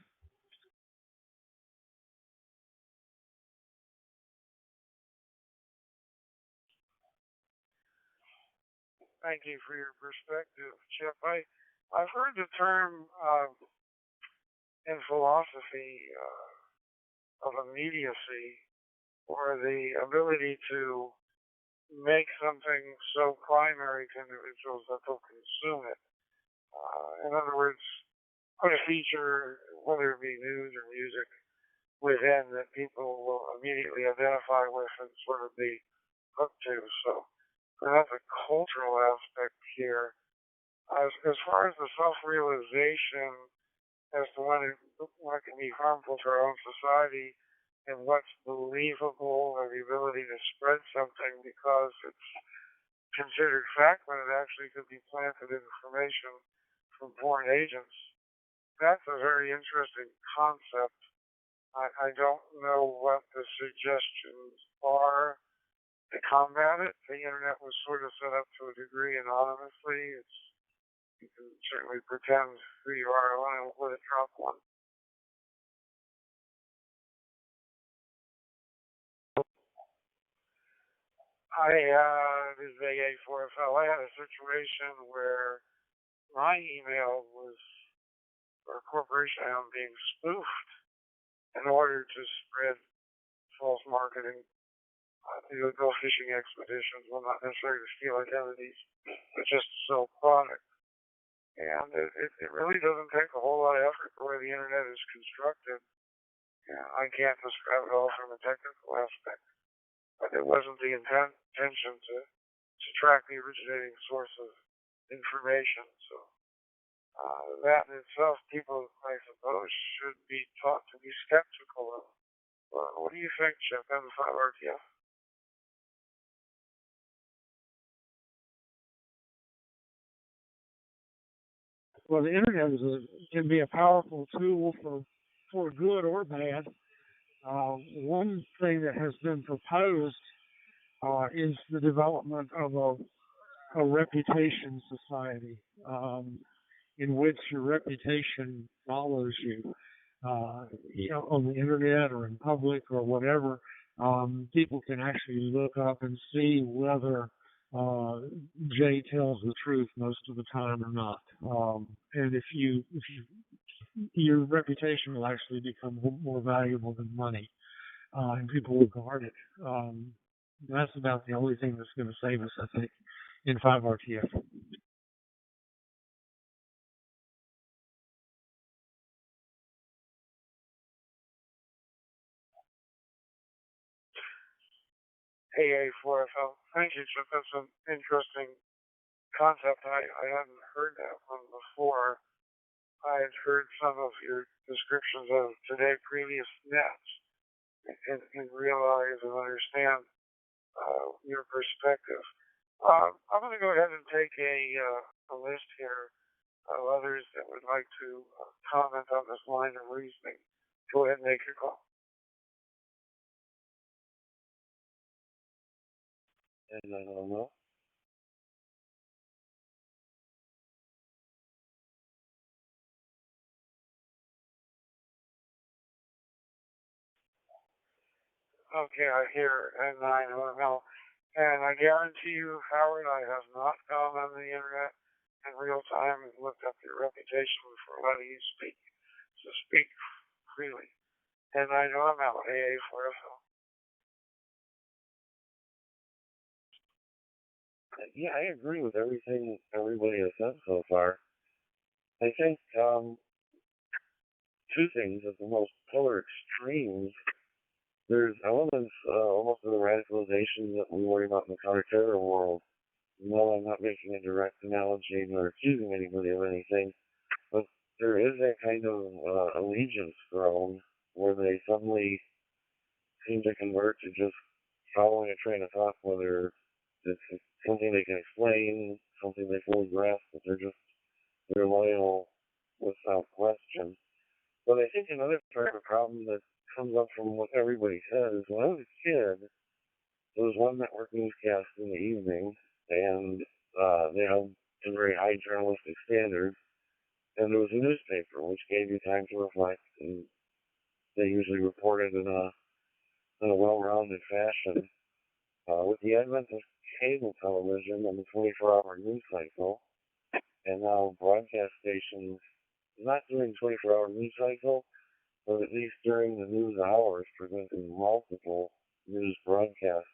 Thank you for your perspective, Chip. I've heard the term in philosophy of immediacy, or the ability to make something so primary to individuals that they'll consume it. In other words, put a feature, whether it be news or music, within that people will immediately identify with and sort of be hooked to. So that's a cultural aspect here. As far as the self-realization as to when it can be harmful to our own society and what's believable or the ability to spread something because it's considered fact when it actually could be planted information from foreign agents. That's a very interesting concept. I don't know what the suggestions are to combat it. The internet was sort of set up to a degree anonymously. You can certainly pretend who you are and let it drop one. This is AA4FL. I had a situation where my email was for a corporation I own being spoofed in order to spread false marketing. To go fishing expeditions, well, not necessarily to steal identities, but just to sell product. And it really doesn't take a whole lot of effort the way the internet is constructed. I can't describe it all from a technical aspect, but it wasn't the intention to track the originating source of information. So that in itself, people, I suppose, should be taught to be skeptical of. What do you think, Chip, N5RTF? Well, the internet can be a powerful tool for good or bad. One thing that has been proposed is the development of a reputation society in which your reputation follows you. On the internet or in public or whatever, people can actually look up and see whether Jay tells the truth most of the time or not. And if your reputation will actually become more valuable than money, and people will guard it. That's about the only thing that's going to save us, I think, in 5RTF. AA4FL. Thank you, Chip. That's an interesting concept. I hadn't heard that one before. I had heard some of your descriptions of today previous nets and realize and understand your perspective. I'm going to go ahead and take a list here of others that would like to comment on this line of reasoning. Go ahead and make your call. And I don't know. Okay, I hear N9OML. And I guarantee you, Howard, I have not gone on the internet in real time and looked up your reputation before letting you speak. So speak freely. N9OML, AA4FL. Yeah, I agree with everything everybody has said so far. I think two things at the most polar extremes there's elements almost of the radicalization that we worry about in the counter-terror world. No, I'm not making a direct analogy nor accusing anybody of anything, but there is that kind of allegiance grown where they suddenly seem to convert to just following a train of thought, whether it's something they can explain, something they fully grasp, but they're loyal without question. But I think another part of the problem that comes up from what everybody says is when I was a kid, there was one network newscast in the evening, and they held to very high journalistic standards, and there was a newspaper which gave you time to reflect, and they usually reported in a well-rounded fashion. With the advent of cable television and the 24-hour news cycle, and now broadcast stations not doing 24-hour news cycle, but at least during the news hours presenting multiple news broadcasts.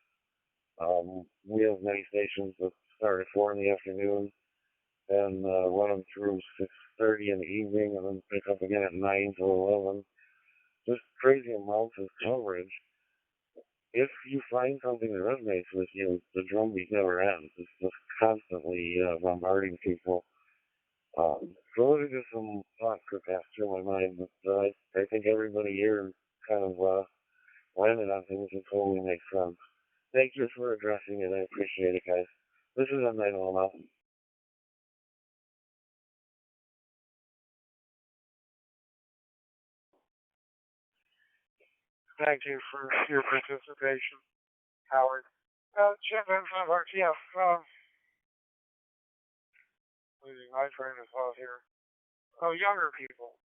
We have many stations that start at 4 in the afternoon and run them through 6:30 in the evening and then pick up again at 9 to 11. Just crazy amounts of coverage. If you find something that resonates with you, the drumbeat never ends. It's just constantly bombarding people. Those are just some thoughts that pass through my mind, but I think everybody here kind of landed on things that totally make sense. Thank you for addressing it. I appreciate it, guys. This is a night all out. Thank you for your participation, Howard. Jim Vincent, RTF, losing my train of thought here. Oh, younger people.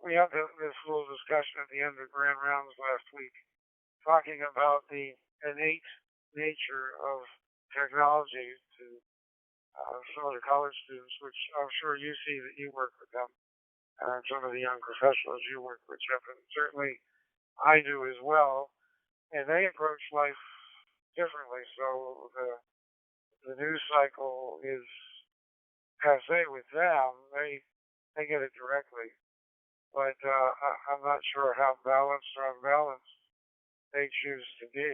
We had this little discussion at the end of Grand Rounds last week, talking about the innate nature of technology to some of the college students, which I'm sure you see that you work with them, and some of the young professionals you work with, Jeff, and certainly I do as well. And they approach life differently. So the news cycle is passe with them. They get it directly, but I'm not sure how balanced or unbalanced they choose to be.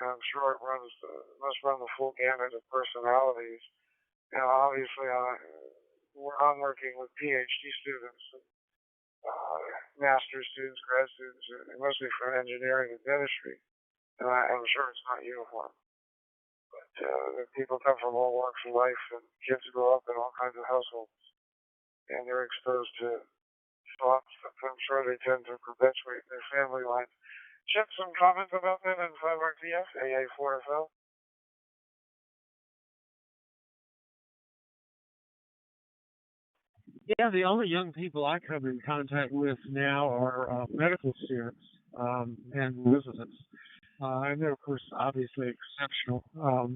And I'm sure it must run the full gamut of personalities. Now, obviously, I'm working with PhD students, master's students, grad students, mostly from engineering and dentistry. And I'm sure it's not uniform. But people come from all walks of life, and kids grow up in all kinds of households, and they're exposed to thoughts that I'm sure they tend to perpetuate in their family lines. Chip, some comments about that in 5RTF, AA4FL? Yeah, the only young people I come in contact with now are medical students and residents. And they're, of course, obviously exceptional,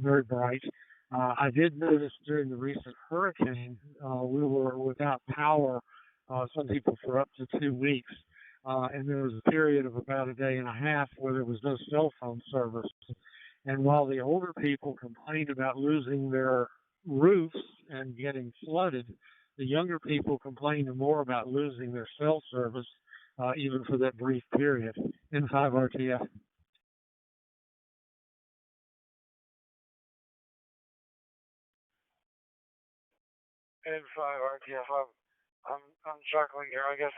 very bright. I did notice during the recent hurricane, we were without power, some people for up to 2 weeks. And there was a period of about a day and a half where there was no cell phone service. And while the older people complained about losing their roofs and getting flooded, the younger people complained more about losing their cell service, even for that brief period in 5RTF. In 5RTF, I'm chuckling here. I guess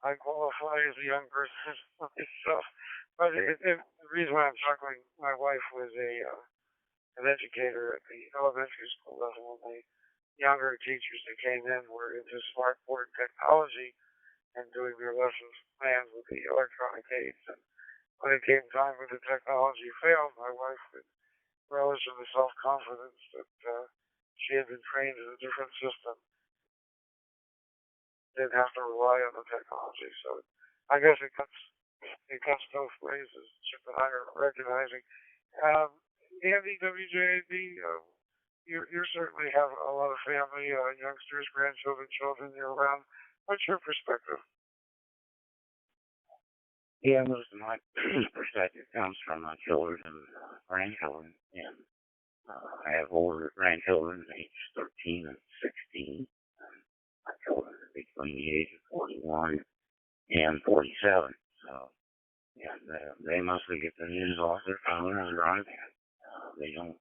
I qualify as a young person myself. But the reason why I'm chuckling, my wife was an educator at the elementary school level, and the younger teachers that came in were into smartboard technology and doing their lessons planned with the electronic aids. And when it came time for the technology failed, my wife would relish in the self-confidence that she had been trained in a different system, didn't have to rely on the technology. So I guess it cuts both ways, as Chip and I are recognizing. Um, Andy, WJAD, you certainly have a lot of family, youngsters, grandchildren, children year round. What's your perspective? Yeah, most of my perspective comes from my children and grandchildren. And I have older grandchildren, aged 13 and 16. My children are between the age of 41 and 47. So And they mostly get the news off their phone or their iPad. They don't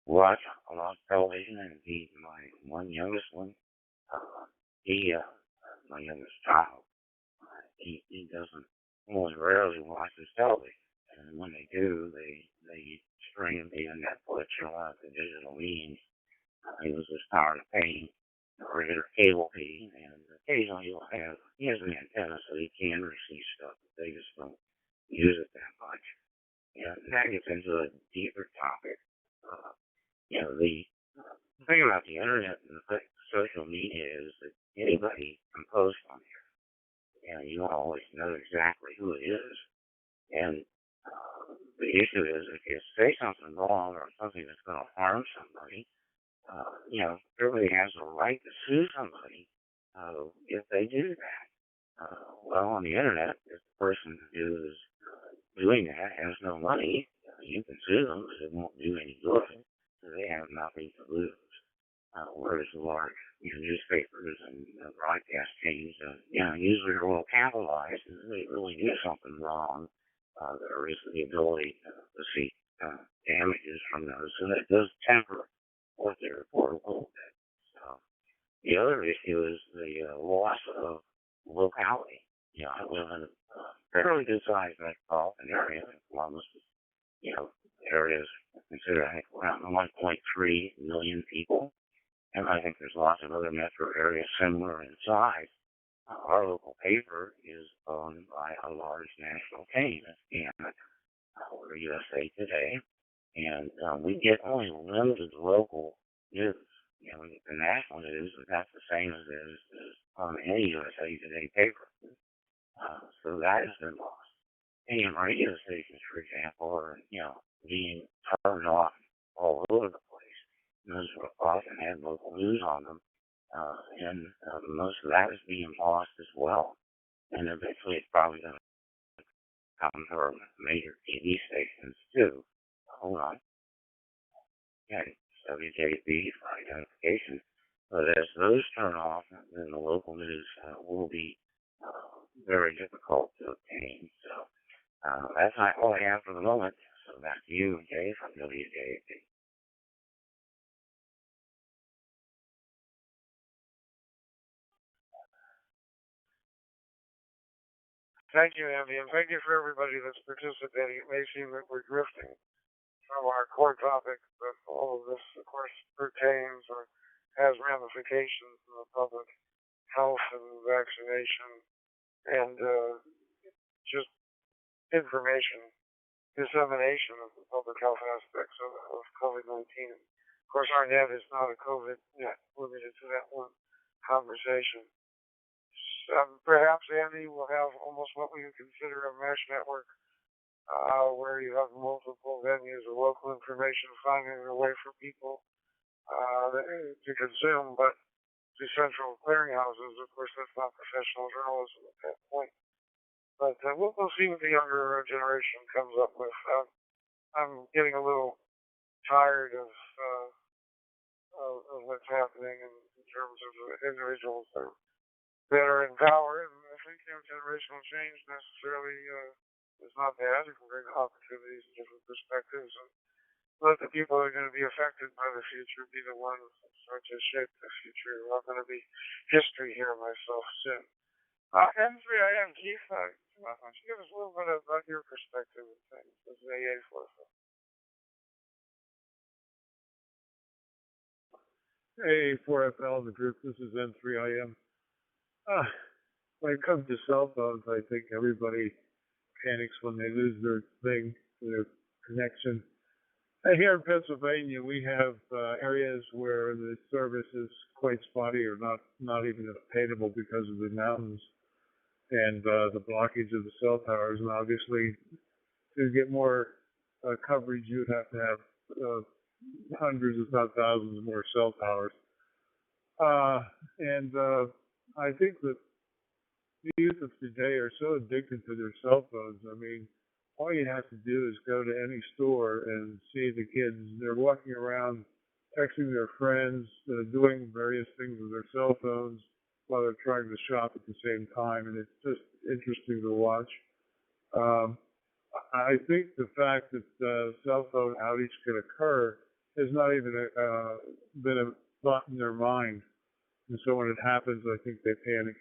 watch a lot of television, and my one youngest one, he, my youngest child, he doesn't only rarely watches television. And when they do, they stream via Netflix or one of the digital means. He was just tired of paying for regular cable TV, and occasionally he has an antenna so he can receive stuff, but they just don't use it that much. Yeah, and that gets into a deeper topic. Uh, the thing about the internet and the social media is that anybody can post on here. You don't always know exactly who it is. And the issue is if you say something wrong or something that's going to harm somebody, everybody has a right to sue somebody if they do that. Well, on the internet, if the person who is doing that has no money, you can sue them because it won't do any good. So they have nothing to lose. Whereas the large newspapers and broadcast chains, usually are well capitalized, and if they really do something wrong, there is the ability to seek damages from those, and it does temper what they report a little bit. So the other issue is the loss of locality. I live in a fairly good-sized metropolitan area, Columbus. Areas considered, I think, around 1.3 million people. And I think there's lots of other metro areas similar in size. Our local paper is owned by a large national chain, and we're USA Today, and we get only limited local news. We get the national news, but that's the same as is on any USA Today paper. So that has been lost. AM radio stations, for example, are being turned off all over the place. Those often have local news on them, and most of that is being lost as well. And eventually it's probably going to come to our major TV stations too. Hold on. Yeah, WJB for identification. But as those turn off, then the local news will be very difficult to obtain. So that's all I have for the moment. So back to you, Jay, from WJB. Thank you, Andy, and thank you for everybody that's participating. It may seem that we're drifting from our core topic, but all of this, of course, pertains or has ramifications in the public health and vaccination and just information dissemination of the public health aspects of COVID-19. Of course, our net is not a COVID net, limited to that one conversation. Perhaps, Andy, will have almost what we would consider a mesh network where you have multiple venues of local information finding their way for people to consume, but to central clearinghouses, of course, that's not professional journalism at that point. But we'll see what the younger generation comes up with. I'm getting a little tired of what's happening in terms of individuals that are in power, and I think generational change necessarily is not bad. It can bring opportunities and different perspectives, and let the people that are going to be affected by the future be the ones that start to shape the future. I'm going to be history here myself soon. N3IM, Keith, why don't you give us a little bit about your perspective of things as an AA forefront? Hey, 4FL, the group, this is N3IM. When it comes to cell phones, I think everybody panics when they lose their thing, their connection. Here in Pennsylvania, we have areas where the service is quite spotty or not even obtainable because of the mountains and the blockage of the cell towers. And obviously, to get more coverage, you would have to have hundreds, if not thousands, more cell towers. I think that the youth of today are so addicted to their cell phones. I mean, all you have to do is go to any store and see the kids. They're walking around, texting their friends, doing various things with their cell phones while they're trying to shop at the same time, and it's just interesting to watch. I think the fact that cell phone outage could occur has not even been a thought in their mind. And so when it happens, I think they panic.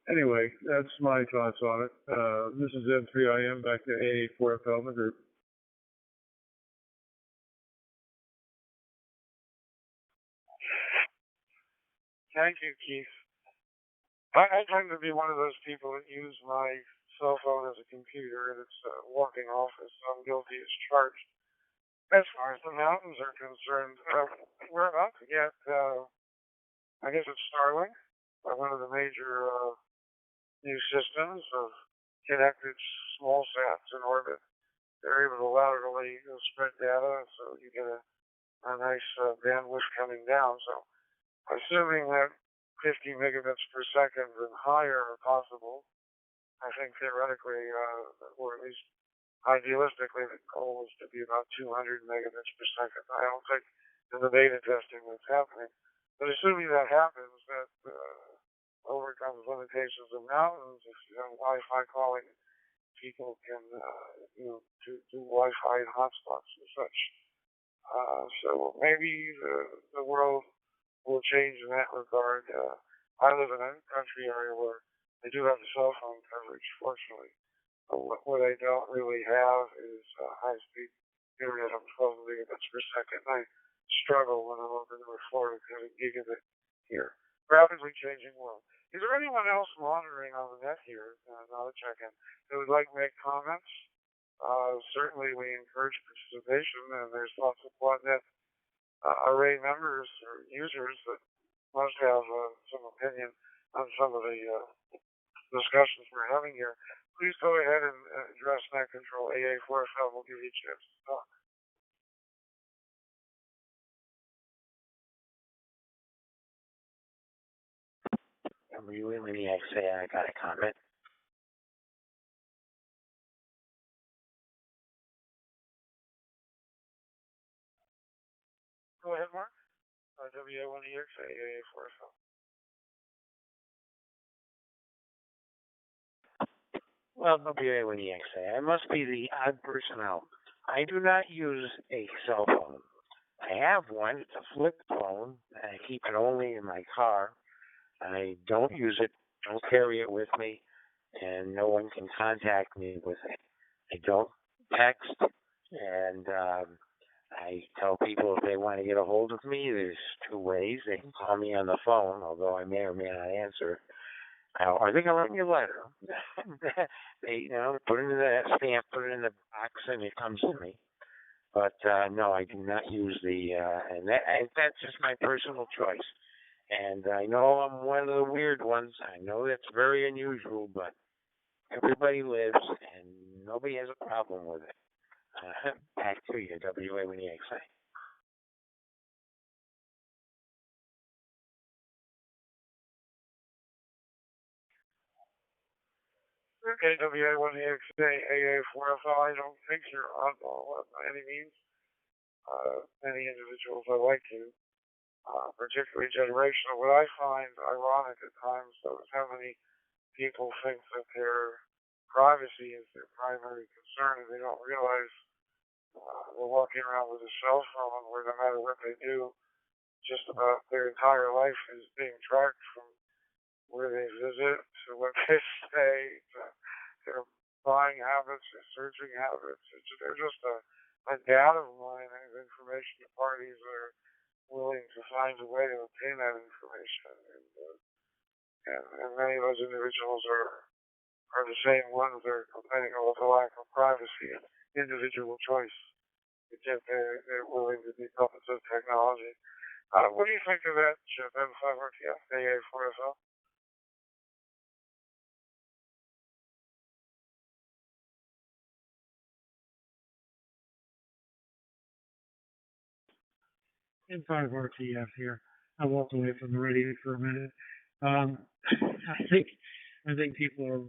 Anyway, that's my thoughts on it. This is N3IM back to AA4FL, the group. Thank you, Keith. I tend to be one of those people that use my cell phone as a computer and it's a working office, so I'm guilty as charged. As far as the mountains are concerned, we're about to get, I guess it's Starlink, one of the major new systems of connected small sats in orbit. They're able to laterally spread data, so you get a nice bandwidth coming down. So, assuming that 50 megabits per second and higher are possible, I think theoretically, or at least idealistically, the goal is to be about 200 megabits per second. I don't think in the beta testing that's happening, but assuming that happens, that overcomes limitations of mountains. If you have Wi-Fi calling, people can, do Wi-Fi in hotspots and such. So maybe the world will change in that regard. I live in a country area where they do have cell phone coverage, fortunately. But what I don't really have is high-speed internet of 12 megabits per second. I struggle when I'm over North Florida to have a gigabit here. Rapidly changing world. Is there anyone else monitoring on the net here, not a check-in, that would like to make comments? Certainly we encourage participation, and there's lots of QuadNet array members or users that must have some opinion on some of the discussions we're having here. Please go ahead and address Net Control AA4FL. We'll give you a chance to talk. WMEXA, I got a comment. Go ahead, Mark. WA1EXA, AA4FL. Well, WA1EXA, I must be the odd person out. I do not use a cell phone. I have one. It's a flip phone. I keep it only in my car. I don't use it, don't carry it with me, and no one can contact me with it. I don't text, and I tell people if they want to get a hold of me, there's two ways. They can call me on the phone, although I may or may not answer. Or they can write me a letter. They, put it in the stamp, put it in the box, and it comes to me. But no, I do not use and that's just my personal choice. And I know I'm one of the weird ones. I know that's very unusual, but everybody lives, and nobody has a problem with it. Back to you, WA1EXA. Okay, WA1EXA, AA4FL. I don't think you're oddball by any means. Many individuals I like to, particularly generational. What I find ironic at times, though, is how many people think that their privacy is their primary concern, and they don't realize they're walking around with a cell phone where no matter what they do, just about their entire life is being tracked from where they visit to what they say to their buying habits, their searching habits. They're just a data mine of information to parties that are willing to find a way to obtain that information. And many of those individuals are the same ones that are complaining about the lack of privacy and individual choice. Yet they're willing to be puppets of technology. What do you think of that, Chip? M5RTF, AA4FL? N5RTF here. I walked away from the radio for a minute. I think people are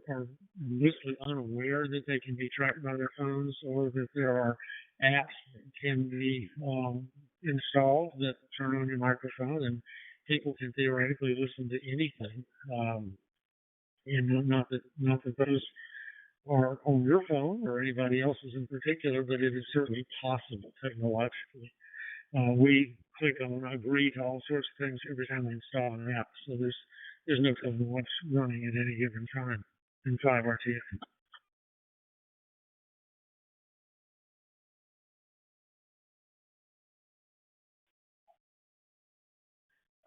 mostly unaware that they can be tracked by their phones, or that there are apps that can be installed that turn on your microphone, and people can theoretically listen to anything. And not that those or on your phone or anybody else's in particular, but it is certainly possible technologically. We click on agree to all sorts of things every time we install an app, so there's no telling what's running at any given time in 5RTF.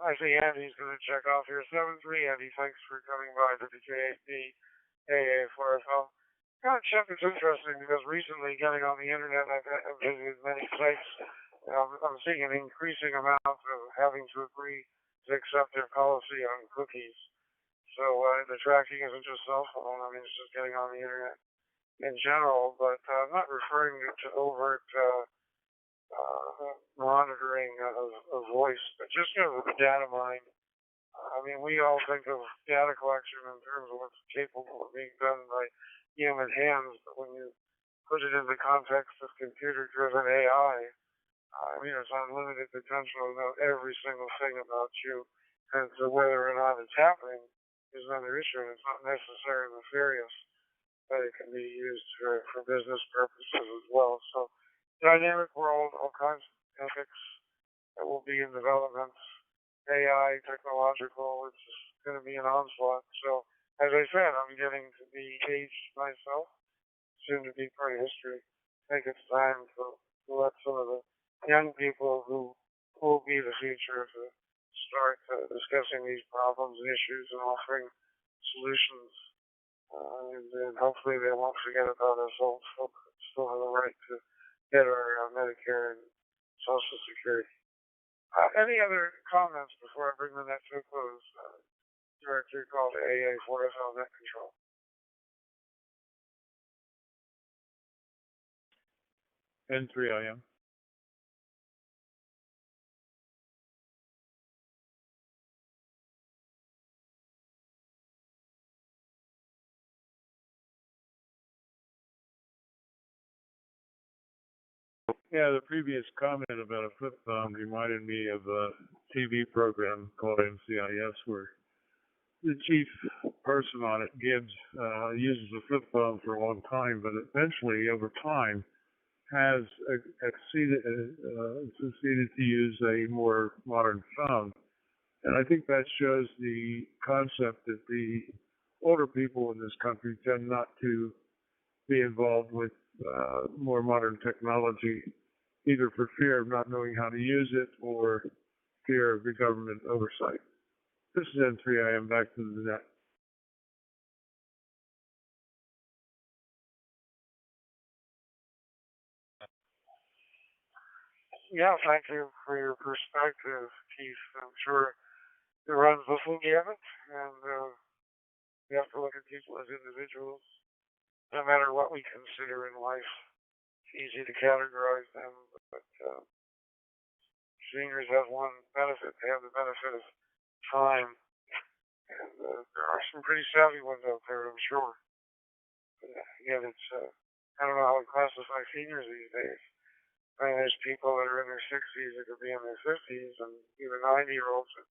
I see Andy's going to check off here. 7-3, Andy, thanks for coming by to the JAD AA4FL. Check is interesting because recently getting on the internet, I've visited many sites. I'm seeing an increasing amount of having to agree to accept their policy on cookies. So the tracking isn't just cell phone. I mean, it's just getting on the internet in general, but I'm not referring to overt monitoring of voice, but just the data mine. I mean, we all think of data collection in terms of what's capable of being done by human hands, but when you put it in the context of computer-driven AI, I mean, it's unlimited potential to know every single thing about you, and so whether or not it's happening is another issue, and it's not necessarily nefarious, but it can be used for business purposes as well. So, dynamic world, all kinds of ethics that will be in development, AI, technological, it's just going to be an onslaught. So, as I said, I'm getting to be aged myself, soon to be part of history. I think it's time to let some of the young people who will be the future to start discussing these problems and issues and offering solutions. And hopefully they won't forget about us old folks that still have the right to get our Medicare and Social Security. Any other comments before I bring the net to a close? Director called AA4FL Net Control. N3IM. Yeah, the previous comment about a flip phone reminded me of a TV program called NCIS where the chief person on it, Gibbs, uses a flip phone for a long time, but eventually, over time, has succeeded to use a more modern phone. And I think that shows the concept that the older people in this country tend not to be involved with more modern technology, either for fear of not knowing how to use it or fear of the government oversight. This is N3IM, back to the net. Yeah, thank you for your perspective, Keith. I'm sure it runs the full gamut, and we have to look at people as individuals, no matter what we consider in life. It's easy to categorize them, but seniors have one benefit. They have the benefit of time, and there are some pretty savvy ones out there, I'm sure. But again, it's I don't know how we classify seniors these days. I mean, there's people that are in their 60s that could be in their 50s, and even 90-year-olds that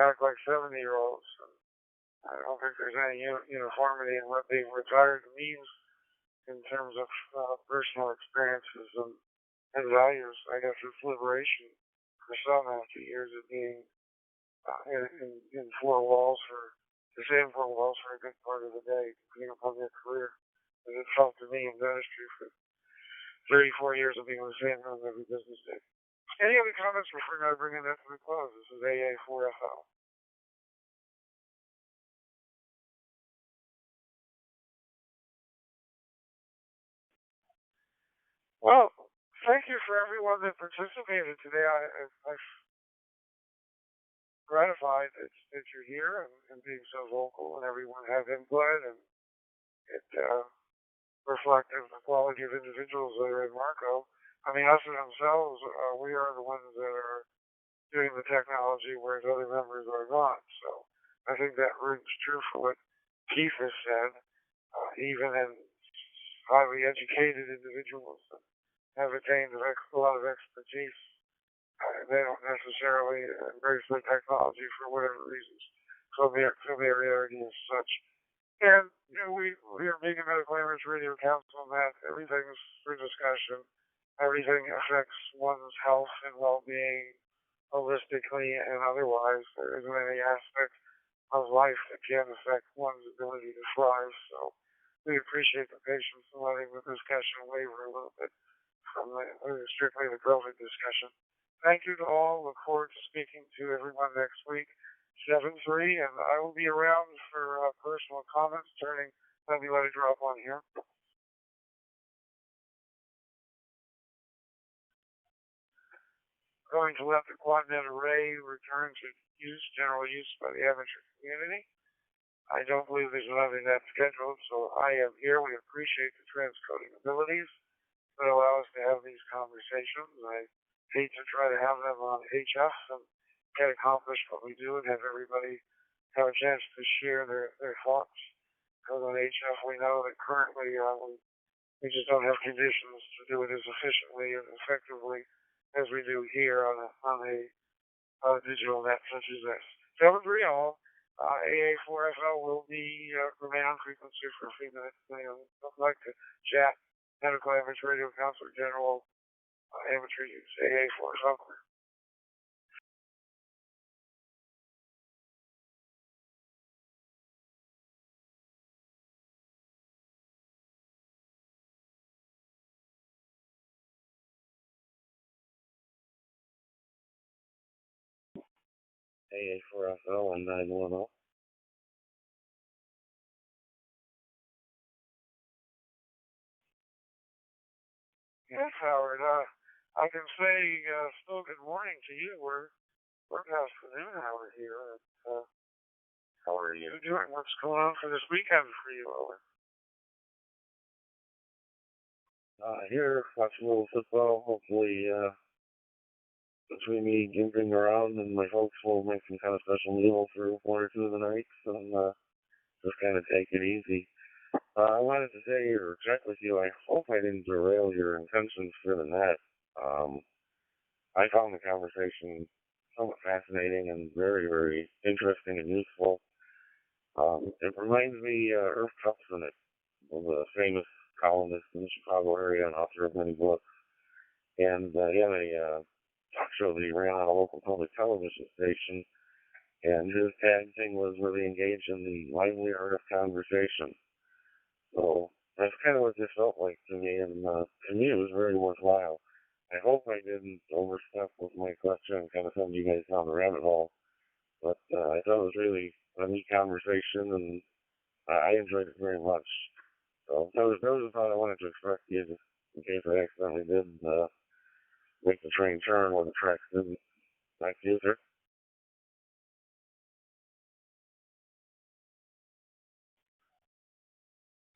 act like 70-year-olds. And I don't think there's any uniformity in what being retired means in terms of personal experiences and values. I guess it's liberation for some after years of being in four walls for the same four walls for a good part of the day, depending upon their career. As it felt to me in dentistry for 34 years of being in the same room every business day. Any other comments before I bring that to the close? This is AA4FL. Well, thank you for everyone that participated today. I'm gratified that you're here and being so vocal, and everyone has input, and it reflective of the quality of individuals that are in Marco. I mean, us and themselves, we are the ones that are doing the technology, whereas other members are not. So I think that rings true for what Keith has said. Even in highly educated individuals that have attained a lot of expertise, they don't necessarily embrace the technology for whatever reasons. Familiarity is such And we are being a medical image radio council that everything's for discussion. Everything affects one's health and well-being holistically and otherwise. There isn't any aspect of life that can affect one's ability to thrive. So we appreciate the patience in letting the discussion waver a little bit from strictly the COVID discussion. Thank you to all. Look forward to speaking to everyone next week. 7-3, and I will be around for personal comments. Let me let it drop on here. Going to let the QuadNet array return to general use by the amateur community. I don't believe there's nothing that's scheduled, so I am here. We appreciate the transcoding abilities that allow us to have these conversations. I hate to try to have them on HF and get accomplished what we do and have everybody have a chance to share their thoughts. Because on HF we know that currently we just don't have conditions to do it as efficiently and effectively as we do here on a digital net such as this. 7-3 all. AA4FL will be remain on frequency for a few minutes. I'd like to chat. Medical Amateur Radio Counselor General Amateur Use AA4FL. AA4FL on 910. Yes, Howard. I can say still good morning to you. We're past the noon hour here. How are you doing? What's going on for this weekend for you, Owen? Here, watching a little football. Hopefully, between me jumping around and my folks will make some kind of special meal for 1 or 2 of the nights and just kind of take it easy. I wanted to say or check with you, I hope I didn't derail your intentions for the net. I found the conversation somewhat fascinating and very, very interesting and useful. It reminds me of Irv Tubson, the famous columnist in the Chicago area and author of many books. And he had a talk show that he ran on a local public television station. And his tag thing was really engaged in the lively art of conversation. So that's kind of what this felt like to me, and to me it was very worthwhile. I hope I didn't overstep with my question and kind of send you guys down the rabbit hole, but I thought it was really a neat conversation, and I enjoyed it very much. So that was the thought I wanted to express to you, just in case I accidentally did make the train turn when the tracks didn't. Back to you, sir.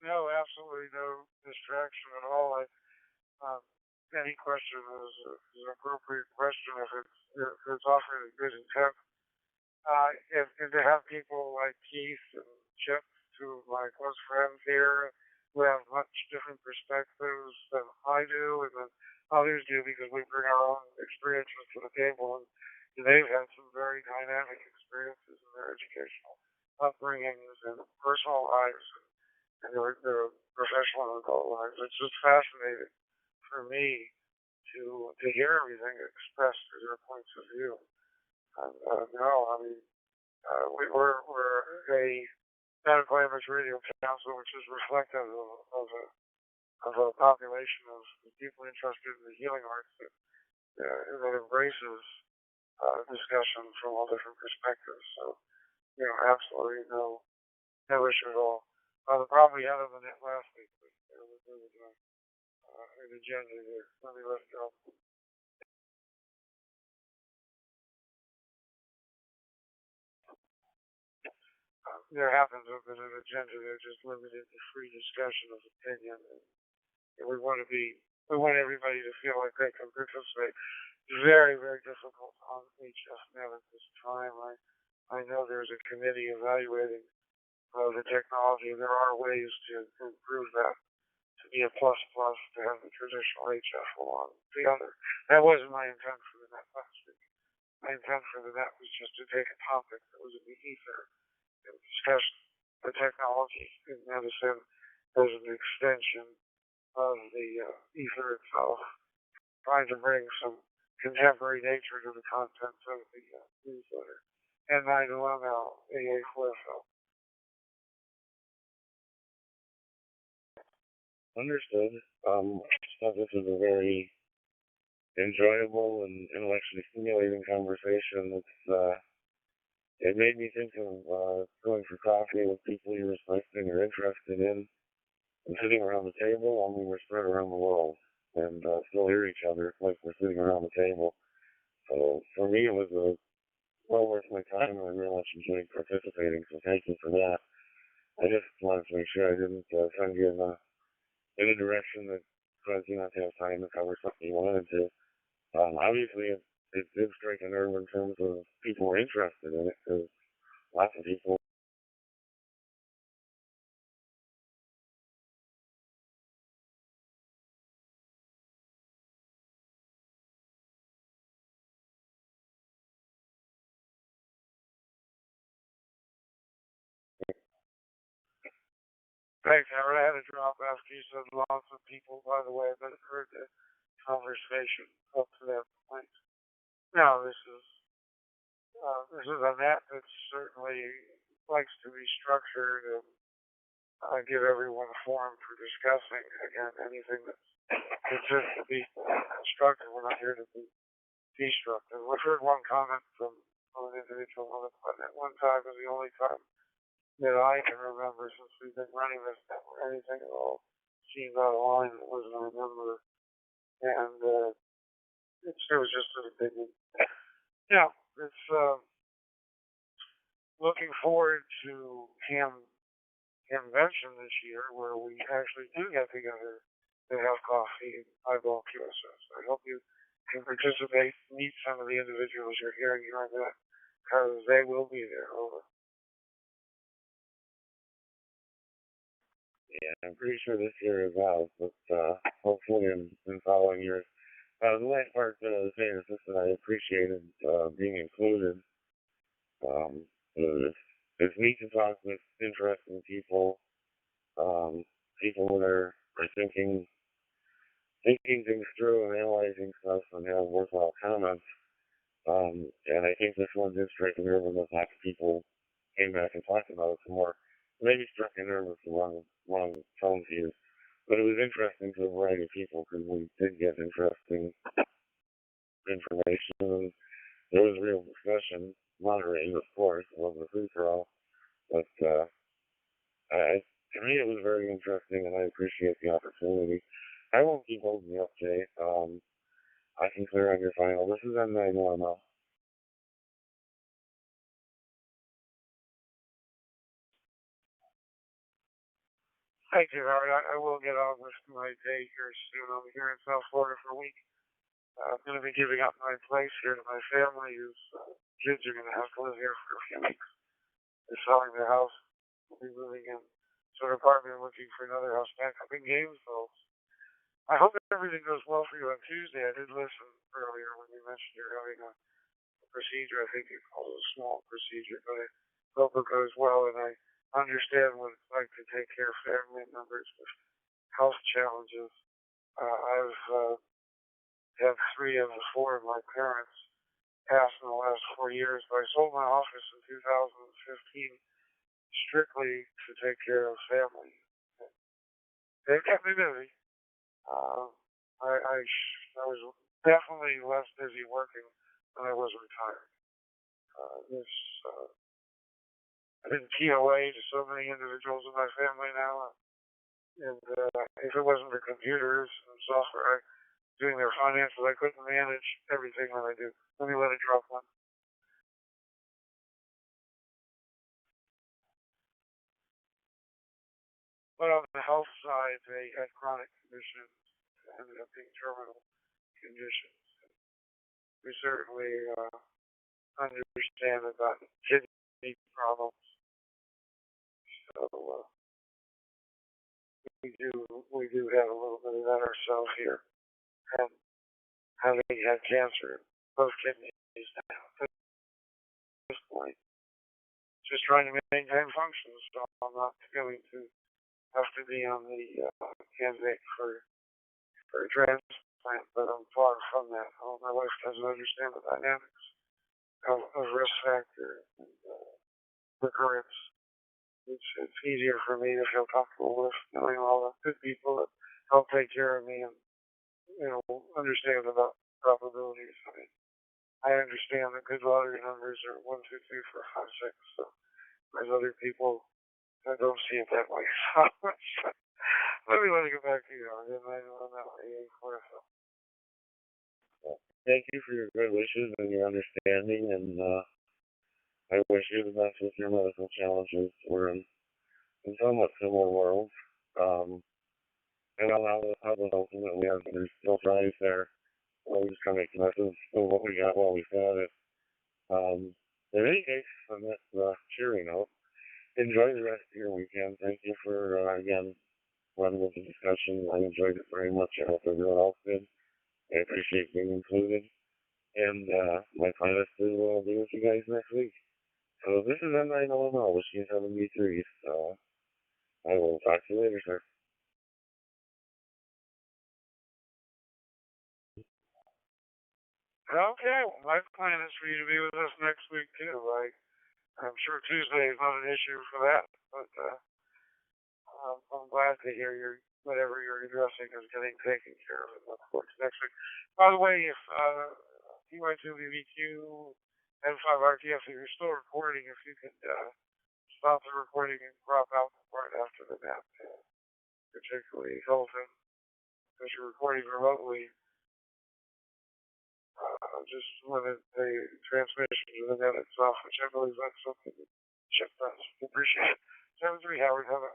No, absolutely no distraction at all. Any question is an appropriate question if it's offered in good intent. And to have people like Keith and Chip, two of my close friends here, who have much different perspectives than I do and than others do because we bring our own experiences to the table, and they've had some very dynamic experiences in their educational upbringings and personal lives and their professional and adult lives. It's just fascinating for me to hear everything expressed through their points of view. And no, I mean, we're a medical image radio council, which is reflective of a population of people interested in the healing arts that embraces discussion from all different perspectives. So, absolutely no issue at all. The problem we had on the net last week was an agenda there. Let me let it go. There happens to have been an agenda there just limited to free discussion of opinion, and we want everybody to feel like they can participate. Very, very difficult on HFNet at this time. I know there's a committee evaluating the technology. There are ways to improve that to be a plus to have the traditional HF along the other. That wasn't my intent for the net last week. My intent for the net was just to take a topic that was in the ether and discuss the technology in medicine as an extension of the ether itself, trying to bring some contemporary nature to the contents of the newsletter. N9LML, AA4FL. Understood. So this is a very enjoyable and intellectually stimulating conversation. It made me think of going for coffee with people you're respecting or interested in, and sitting around the table, only we're spread around the world, and still hear each other like we're sitting around the table. So for me, it was well worth my time, and I very much enjoyed participating. So thank you for that. I just wanted to make sure I didn't send you in a direction that caused you not to have time to cover something you wanted to. Obviously, it did strike a nerve in terms of people were interested in it, because lots of people. Thanks, Howard. I had to drop after you said lots of people, by the way, but heard the conversation up to that point. Now, this is a net that certainly likes to be structured and give everyone a forum for discussing, again, anything that's considered to be constructive. We're not here to be destructive. We've heard one comment from an individual on the planet. One time was the only time that I can remember since we've been running this where anything at all seemed out of line that wasn't a number. And it was just an opinion. Yeah, it's looking forward to convention this year where we actually do get together to have coffee and eyeball QSS. I hope you can participate, meet some of the individuals you're hearing during that, because they will be there. Over. Yeah, I'm pretty sure this year is out, but hopefully in following years. The last part of the saying is just that I appreciated being included. It's neat to talk with interesting people, people that are thinking things through and analyzing stuff and have worthwhile comments. And I think this one did strike a nerve with lots of people came back and talked about it some more. Maybe struck a nerve with the wrong tone to use. But it was interesting to a variety of people because we did get interesting information and there was real discussion, moderated of course, it wasn't a free for all. But to me it was very interesting and I appreciate the opportunity. I won't keep holding you up, Jay. I can clear on your final. This is N9LML. Thank you, Howard. I will get on with my day here soon. I'll be here in South Florida for a week. I'm going to be giving up my place here to my family, whose kids are going to have to live here for a few weeks. They're selling their house. We'll be moving in to an apartment and looking for another house back up in Gainesville. I hope everything goes well for you on Tuesday. I did listen earlier when you mentioned you're having a procedure. I think you called it a small procedure, but I hope it goes well, and I understand what it's like to take care of family members with health challenges. I've had 3 of the 4 of my parents pass in the last 4 years, but I sold my office in 2015 strictly to take care of family. They kept me busy. I was definitely less busy working when I was retired. I've been POA to so many individuals in my family now, and if it wasn't for computers and software doing their finances, I couldn't manage everything that I do. Let me let it drop one. But on the health side, they had chronic conditions, ended up being terminal conditions. We certainly understand about kidney problems. So we do have a little bit of that ourselves here. And having had cancer, both kidneys now at this point. just trying to maintain functions, so I'm not feeling to have to be on the candidate for a transplant, but I'm far from that. All my life doesn't understand the dynamics of risk factor and recurrence. It's easier for me to feel comfortable with knowing all the good people that help take care of me and understand about probabilities. I mean, I understand that good lottery numbers are 1, 2, 3, 4, 5, 6. So there's other people that don't see it that way. So let me get back to you. I don't know AA4. Thank you for your good wishes and your understanding, and I wish you the best with your medical challenges. We're in somewhat similar worlds. And I'll ultimately have there's still tries there. We're just trying to make the best of what we got while we got it. In any case, on that cheery note, enjoy the rest of your weekend. Thank you for, again, running with the discussion. I enjoyed it very much. I hope everyone else did. I appreciate being included. And my plan is to be with you guys next week. So this is N9LML, wishing you 73. So I will talk to you later, sir. Okay, well, my plan is for you to be with us next week too. I'm sure Tuesday is not an issue for that, but I'm glad to hear whatever you're addressing is getting taken care of. Look forward to next week. By the way, if PY2BBQ and 5RTF, if you're still recording, if you could stop the recording and crop out right after the nap, particularly Hilton, because you're recording remotely. Just limit the transmission to the net itself, which I believe that's something that Chip does. Appreciate it. 7-3, Howard. Have a